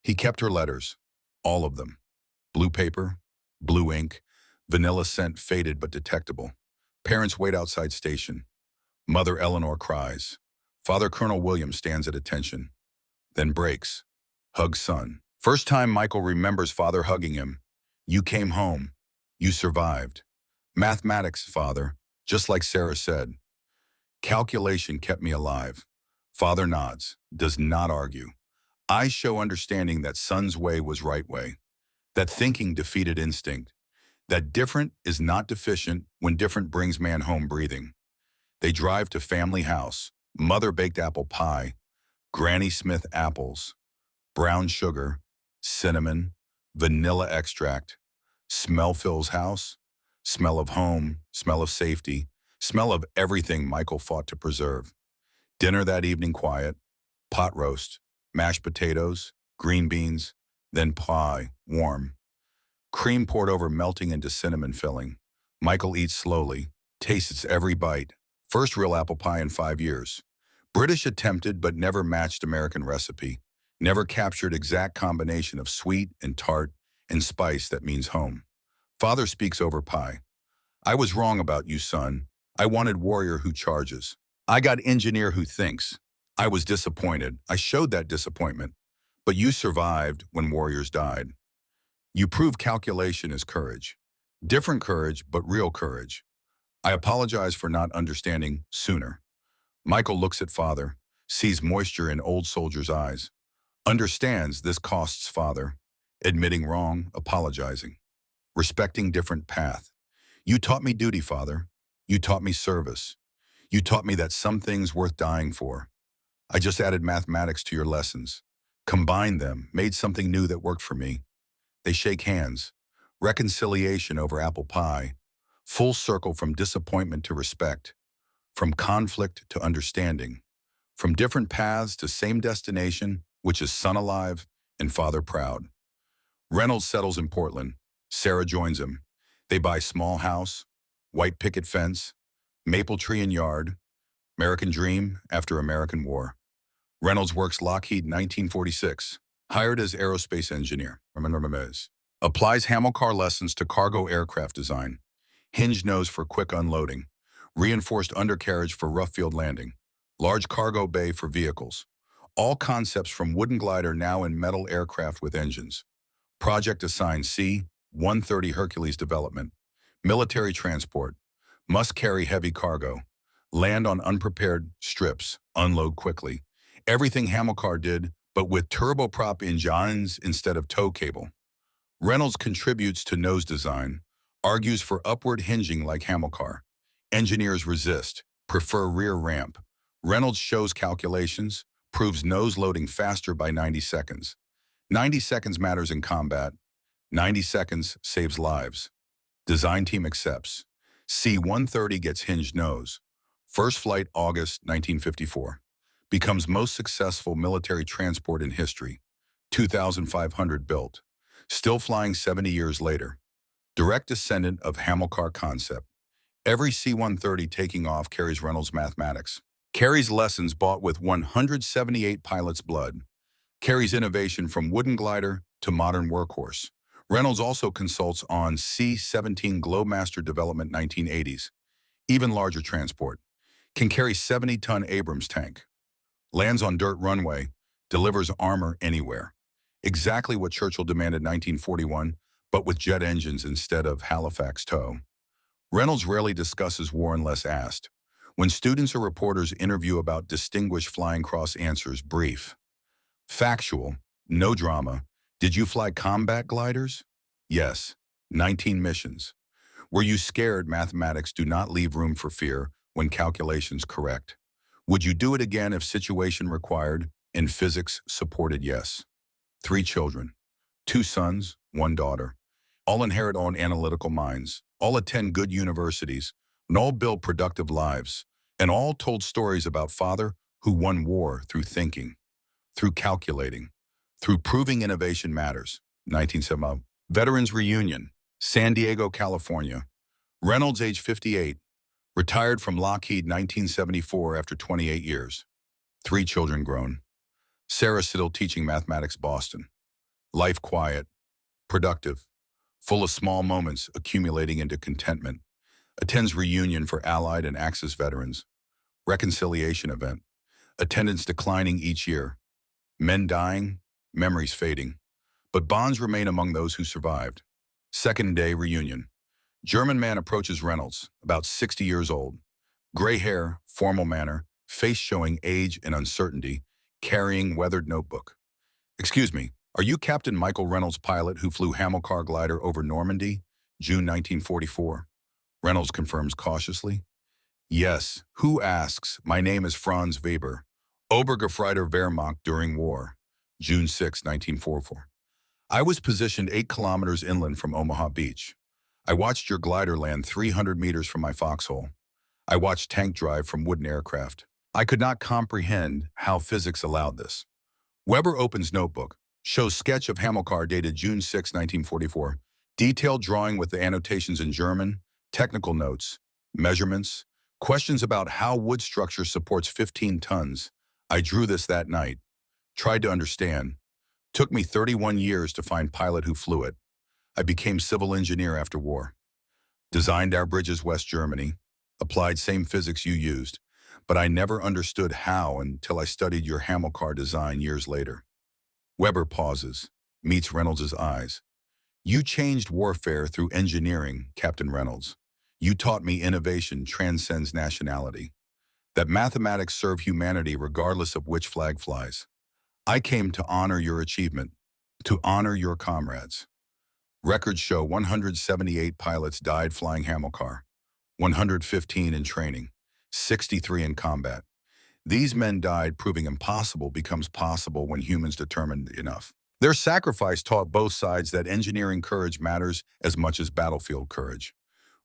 He kept her letters, all of them. Blue paper, blue ink, vanilla scent faded but detectable. Parents wait outside station. Mother Eleanor cries. Father Colonel William stands at attention. Then breaks. Hugs son. First time Michael remembers father hugging him. You came home. You survived. Mathematics, father, just like Sarah said. Calculation kept me alive. Father nods, does not argue. Eyes show understanding that son's way was right way. That thinking defeated instinct. That different is not deficient when different brings man home breathing. They drive to family house. Mother baked apple pie. Granny Smith apples. Brown sugar. Cinnamon. Vanilla extract. Smell fills house. Smell of home. Smell of safety. Smell of everything Michael fought to preserve. Dinner that evening quiet. Pot roast. Mashed potatoes. Green beans. Then pie. Warm. Cream poured over melting into cinnamon filling. Michael eats slowly. Tastes every bite. First real apple pie in 5 years. British attempted but never matched American recipe. Never captured exact combination of sweet and tart and spice that means home. Father speaks over pie. I was wrong about you, son. I wanted warrior who charges. I got engineer who thinks. I was disappointed. I showed that disappointment. But you survived when warriors died. You prove calculation is courage. Different courage, but real courage. I apologize for not understanding sooner. Michael looks at father, sees moisture in old soldier's eyes. Understands this costs father. Admitting wrong, apologizing. Respecting different path. You taught me duty, father. You taught me service. You taught me that some things worth dying for. I just added mathematics to your lessons. Combined them, made something new that worked for me. They shake hands. Reconciliation over apple pie. Full circle from disappointment to respect. From conflict to understanding. From different paths to same destination, which is son alive and father proud. Reynolds settles in Portland. Sarah joins him. They buy small house, white picket fence, maple tree and yard, American dream after American war. Reynolds works Lockheed 1946, hired as aerospace engineer. Applies HAMILCAR lessons to cargo aircraft design. Hinge nose for quick unloading. Reinforced undercarriage for rough field landing. Large cargo bay for vehicles. All concepts from wooden glider now in metal aircraft with engines. Project assigned C-130 Hercules development. Military transport. Must carry heavy cargo. Land on unprepared strips. Unload quickly. Everything HAMILCAR did, but with turboprop engines instead of tow cable. Reynolds contributes to nose design. Argues for upward hinging like HAMILCAR. Engineers resist. Prefer rear ramp. Reynolds shows calculations. Proves nose loading faster by 90 seconds. 90 seconds matters in combat. 90 seconds saves lives. Design team accepts. C-130 gets hinged nose. First flight August 1954. Becomes most successful military transport in history. 2,500 built. Still flying 70 years later. Direct descendant of HAMILCAR concept. Every C-130 taking off carries Reynolds mathematics. Carries lessons bought with 178 pilots' blood. Carries innovation from wooden glider to modern workhorse. Reynolds also consults on C-17 Globemaster development 1980s, even larger transport. Can carry 70-ton Abrams tank. Lands on dirt runway, delivers armor anywhere. Exactly what Churchill demanded 1941, but with jet engines instead of Halifax tow. Reynolds rarely discusses war unless asked. When students or reporters interview about distinguished flying cross answers, brief. Factual, no drama. Did you fly combat gliders? Yes, 19 missions. Were you scared? Mathematics do not leave room for fear when calculations correct. Would you do it again if situation required? And physics supported yes. 3 children, 2 sons, 1 daughter. All inherit own analytical minds. All attend good universities. And all build productive lives. And all told stories about father who won war through thinking, through calculating, through proving innovation matters. 1970. Veterans Reunion, San Diego, California. Reynolds, age 58, retired from Lockheed 1974 after 28 years. 3 children grown. Sarah still teaching mathematics, Boston. Life quiet, productive, full of small moments accumulating into contentment. Attends reunion for Allied and Axis veterans. Reconciliation event. Attendance declining each year. Men dying, memories fading. But bonds remain among those who survived. Second day reunion. German man approaches Reynolds, about 60 years old. Gray hair, formal manner, face showing age and uncertainty, carrying weathered notebook. Excuse me, are you Captain Michael Reynolds, pilot who flew HAMILCAR glider over Normandy, June 1944? Reynolds confirms cautiously. Yes, who asks? My name is Franz Weber, Obergefreiter Wehrmacht during war, June 6, 1944. I was positioned 8 kilometers inland from Omaha Beach. I watched your glider land 300 meters from my foxhole. I watched tank drive from wooden aircraft. I could not comprehend how physics allowed this. Weber opens notebook, shows sketch of HAMILCAR dated June 6, 1944, detailed drawing with the annotations in German, technical notes, measurements, questions about how wood structure supports 15 tons. I drew this that night, tried to understand. Took me 31 years to find pilot who flew it. I became civil engineer after war. Designed our bridges West Germany, applied same physics you used, but I never understood how until I studied your HAMILCAR design years later. Weber pauses, meets Reynolds' eyes. You changed warfare through engineering, Captain Reynolds. You taught me innovation transcends nationality, that mathematics serve humanity regardless of which flag flies. I came to honor your achievement, to honor your comrades. Records show 178 pilots died flying HAMILCAR, 115 in training, 63 in combat. These men died proving impossible becomes possible when humans determined enough. Their sacrifice taught both sides that engineering courage matters as much as battlefield courage.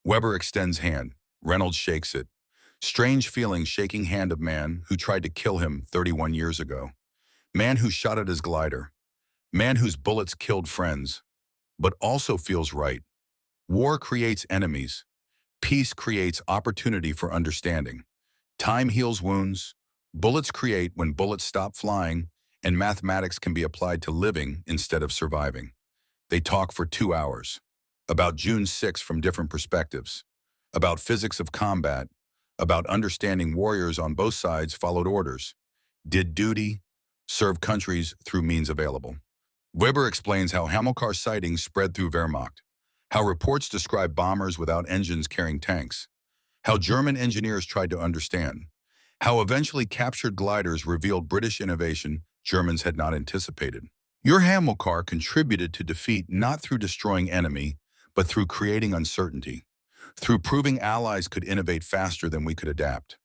Weber extends hand. Reynolds shakes it. Strange feeling shaking hand of man who tried to kill him 31 years ago. Man who shot at his glider. Man whose bullets killed friends. But also feels right. War creates enemies. Peace creates opportunity for understanding. Time heals wounds. Bullets create when bullets stop flying, and mathematics can be applied to living instead of surviving. They talk for 2 hours. About June 6 from different perspectives. About physics of combat. About understanding warriors on both sides followed orders. Did duty. Serve countries through means available. Weber explains how HAMILCAR sightings spread through Wehrmacht. How reports describe bombers without engines carrying tanks. How German engineers tried to understand. How eventually captured gliders revealed British innovation Germans had not anticipated. Your HAMILCAR contributed to defeat not through destroying enemy, but through creating uncertainty. Through proving allies could innovate faster than we could adapt.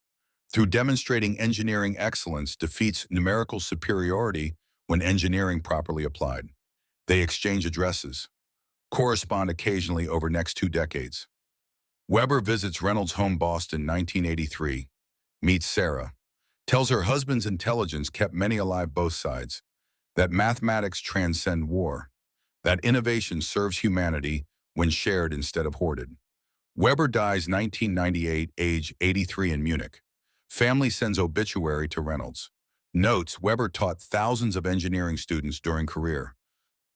Through demonstrating engineering excellence defeats numerical superiority when engineering properly applied. They exchange addresses. Correspond occasionally over next 2 decades. Weber visits Reynolds' home Boston 1983. Meets Sarah. Tells her husband's intelligence kept many alive both sides. That mathematics transcend war. That innovation serves humanity when shared instead of hoarded. Weber dies 1998, age 83 in Munich. Family sends obituary to Reynolds. Notes, Weber taught thousands of engineering students during career.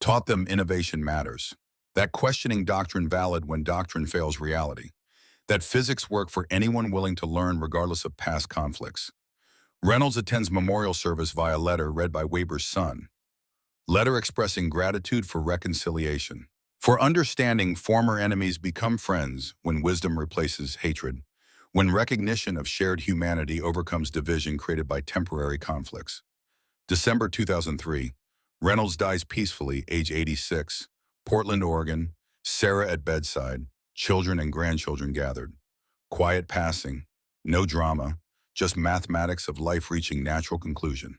Taught them innovation matters. That questioning doctrine valid when doctrine fails reality. That physics work for anyone willing to learn regardless of past conflicts. Reynolds attends memorial service via letter read by Weber's son. Letter expressing gratitude for reconciliation. For understanding, former enemies become friends when wisdom replaces hatred. When recognition of shared humanity overcomes division created by temporary conflicts. December 2003, Reynolds dies peacefully, age 86. Portland, Oregon, Sarah at bedside, children and grandchildren gathered. Quiet passing, no drama, just mathematics of life reaching natural conclusion.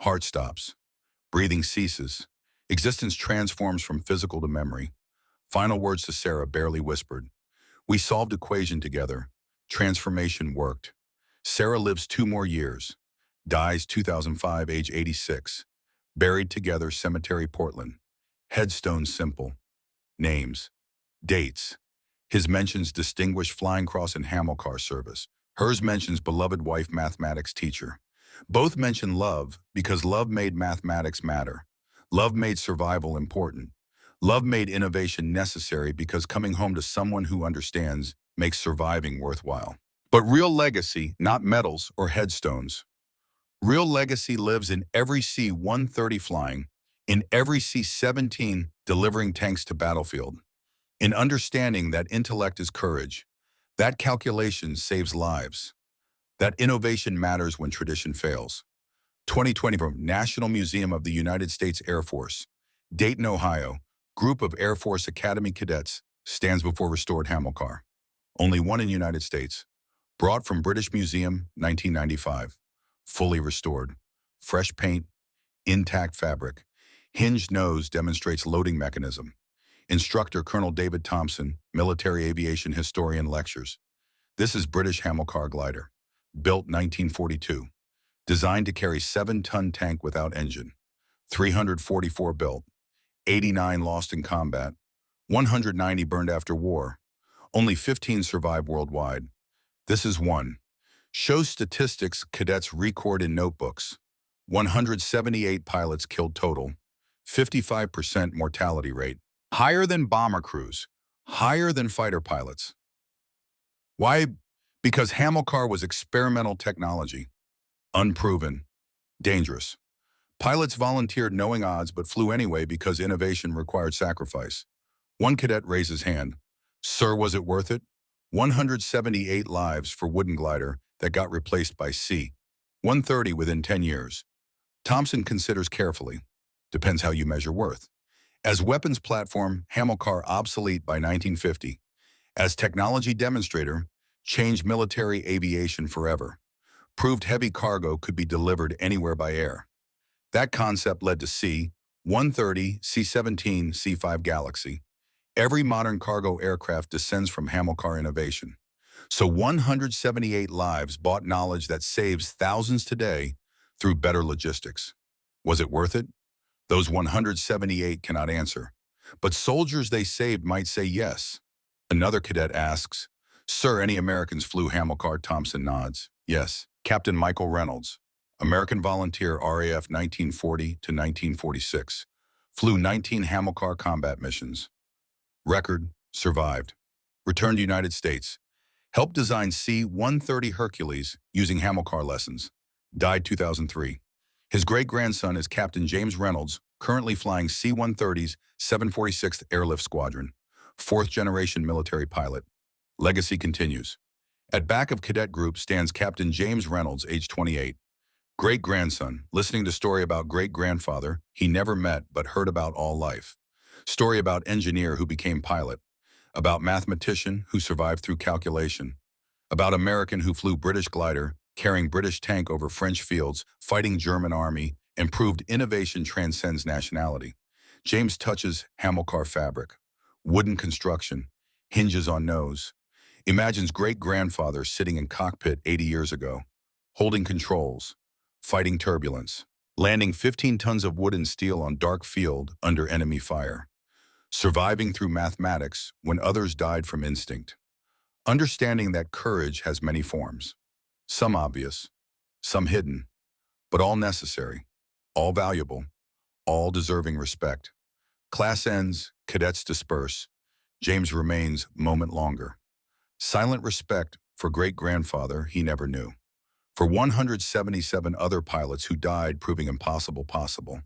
Heart stops, breathing ceases, existence transforms from physical to memory. Final words to Sarah barely whispered. We solved equation together. Transformation worked. Sarah lives 2 more years. Dies 2005, age 86. Buried together, cemetery, Portland. Headstone simple. Names. Dates. His mentions distinguished flying cross and HAMILCAR service. Hers mentions beloved wife, mathematics teacher. Both mention love because love made mathematics matter. Love made survival important. Love made innovation necessary because coming home to someone who understands makes surviving worthwhile. But real legacy, not medals or headstones. Real legacy lives in every C-130 flying, in every C-17 delivering tanks to battlefield, in understanding that intellect is courage, that calculation saves lives, that innovation matters when tradition fails. 2020 from National Museum of the United States Air Force, Dayton, Ohio, group of Air Force Academy cadets stands before restored HAMILCAR. Only one in United States. Brought from British Museum, 1995. Fully restored. Fresh paint, intact fabric. Hinged nose demonstrates loading mechanism. Instructor Colonel David Thompson, military aviation historian lectures. This is British HAMILCAR glider. Built 1942. Designed to carry 7-ton tank without engine. 344 built. 89 lost in combat. 190 burned after war. Only 15 survive worldwide. This is one. Shows statistics cadets record in notebooks. 178 pilots killed total. 55% mortality rate. Higher than bomber crews. Higher than fighter pilots. Why? Because HAMILCAR was experimental technology. Unproven. Dangerous. Pilots volunteered knowing odds but flew anyway because innovation required sacrifice. One cadet raised his hand. Sir, was it worth it? 178 lives for wooden glider that got replaced by C-130 within 10 years. Thompson considers carefully. Depends how you measure worth. As weapons platform, HAMILCAR obsolete by 1950. As technology demonstrator, changed military aviation forever. Proved heavy cargo could be delivered anywhere by air. That concept led to C-130, C-17, C-5 Galaxy. Every modern cargo aircraft descends from HAMILCAR innovation. So 178 lives bought knowledge that saves thousands today through better logistics. Was it worth it? Those 178 cannot answer. But soldiers they saved might say yes. Another cadet asks, Sir, any Americans flew HAMILCAR? Thompson nods. Yes. Captain Michael Reynolds, American volunteer RAF 1940 to 1946. Flew 19 HAMILCAR combat missions. Record, survived. Returned to United States. Helped design C-130 Hercules using HAMILCAR lessons. Died 2003. His great-grandson is Captain James Reynolds, currently flying C-130's 746th Airlift Squadron. 4th-generation military pilot. Legacy continues. At back of cadet group stands Captain James Reynolds, age 28. Great-grandson, listening to story about great-grandfather he never met but heard about all life. Story about engineer who became pilot. About mathematician who survived through calculation. About American who flew British glider, carrying British tank over French fields, fighting German army, and proved innovation transcends nationality. James touches HAMILCAR fabric. Wooden construction. Hinges on nose. Imagines great-grandfather sitting in cockpit 80 years ago. Holding controls. Fighting turbulence. Landing 15 tons of wood and steel on dark field under enemy fire. Surviving through mathematics when others died from instinct. Understanding that courage has many forms. Some obvious, some hidden, but all necessary, all valuable, all deserving respect. Class ends, cadets disperse. James remains moment longer. Silent respect for great-grandfather he never knew. For 177 other pilots who died proving impossible possible.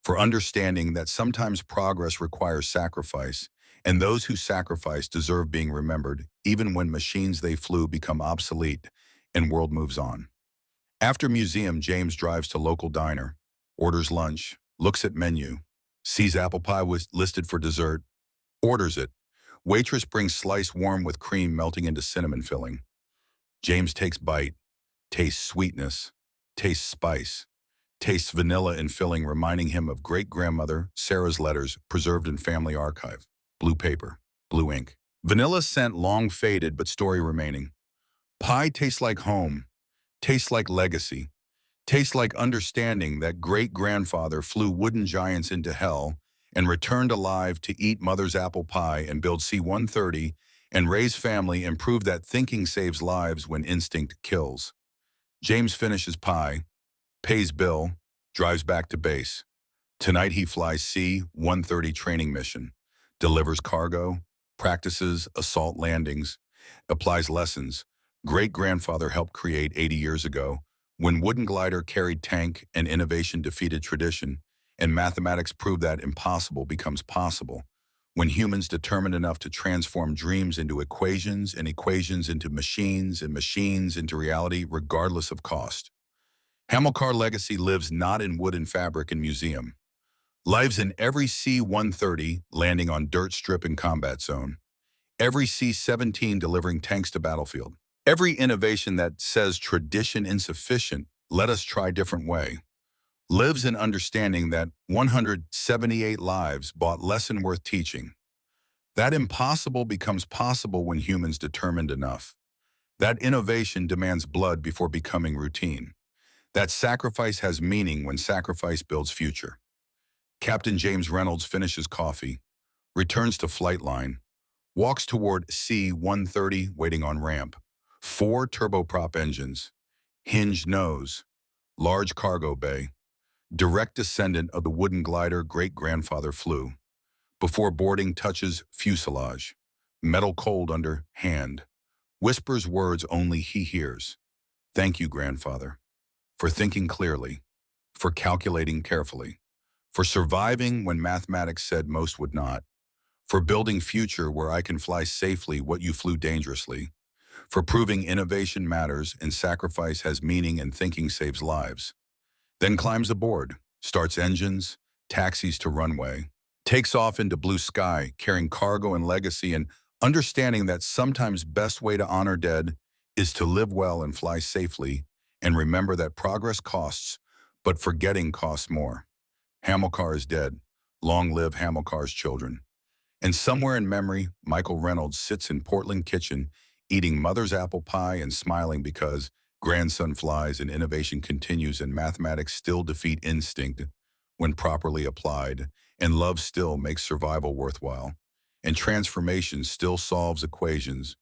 For understanding that sometimes progress requires sacrifice, and those who sacrifice deserve being remembered, even when machines they flew become obsolete and world moves on. After museum, James drives to local diner, orders lunch, looks at menu, sees apple pie was listed for dessert, orders it. Waitress brings slice warm with cream melting into cinnamon filling. James takes bite, tastes sweetness, tastes spice, tastes vanilla in filling, reminding him of great-grandmother Sarah's letters preserved in family archive. Blue paper, blue ink. Vanilla scent long faded but story remaining. Pie tastes like home, tastes like legacy, tastes like understanding that great-grandfather flew wooden giants into hell and returned alive to eat mother's apple pie and build C-130 and raise family and prove that thinking saves lives when instinct kills. James finishes pie, pays bill, drives back to base. Tonight he flies C-130 training mission, delivers cargo, practices assault landings, applies lessons great-grandfather helped create 80 years ago when wooden glider carried tank and innovation defeated tradition, and mathematics proved that impossible becomes possible when humans determined enough to transform dreams into equations and equations into machines and machines into reality regardless of cost. HAMILCAR legacy lives not in wood and fabric and museum. Lives in every C-130 landing on dirt strip in combat zone. Every C-17 delivering tanks to battlefield. Every innovation that says tradition insufficient, let us try different way. Lives in understanding that 178 lives bought lesson worth teaching. That impossible becomes possible when humans determined enough. That innovation demands blood before becoming routine. That sacrifice has meaning when sacrifice builds future. Captain James Reynolds finishes coffee, returns to flight line, walks toward C-130 waiting on ramp. 4 turboprop engines, hinged nose, large cargo bay, direct descendant of the wooden glider great-grandfather flew. Before boarding touches fuselage, metal cold under hand, whispers words only he hears. Thank you, grandfather, for thinking clearly, for calculating carefully, for surviving when mathematics said most would not, for building future where I can fly safely what you flew dangerously, for proving innovation matters and sacrifice has meaning and thinking saves lives. Then climbs aboard, starts engines, taxis to runway, takes off into blue sky, carrying cargo and legacy and understanding that sometimes best way to honor dead is to live well and fly safely and remember that progress costs, but forgetting costs more. HAMILCAR is dead. Long live HAMILCAR's children. And somewhere in memory, Michael Reynolds sits in Portland kitchen eating mother's apple pie and smiling because grandson flies and innovation continues and mathematics still defeat instinct when properly applied, and love still makes survival worthwhile, and transformation still solves equations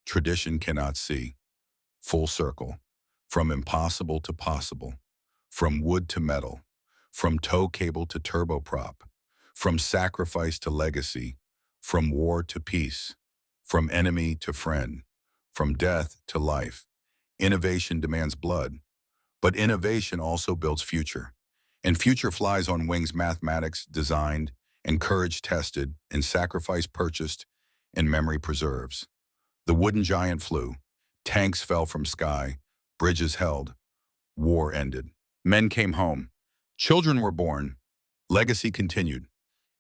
tradition cannot see. Full circle, from impossible to possible, from wood to metal, from tow cable to turboprop, from sacrifice to legacy, from war to peace, from enemy to friend, from death to life. Innovation demands blood, but innovation also builds future. And future flies on wings mathematics designed, and courage tested, and sacrifice purchased, and memory preserves. The wooden giant flew, tanks fell from sky, bridges held, war ended. Men came home, children were born, legacy continued.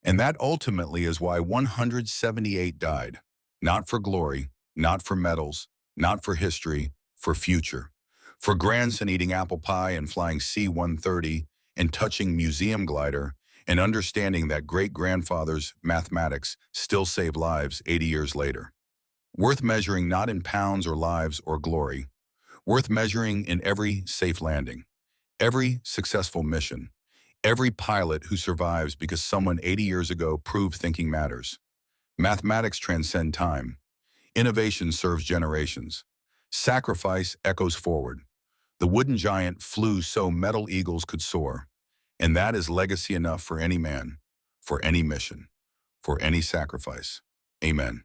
And that ultimately is why 178 died. Not for glory, not for medals, not for history, for future. For grandson eating apple pie and flying C-130 and touching museum glider and understanding that great-grandfather's mathematics still save lives 80 years later. Worth measuring not in pounds or lives or glory. Worth measuring in every safe landing, every successful mission, every pilot who survives because someone 80 years ago proved thinking matters. Mathematics transcend time. Innovation serves generations. Sacrifice echoes forward. The wooden giant flew so metal eagles could soar. And that is legacy enough for any man, for any mission, for any sacrifice. Amen.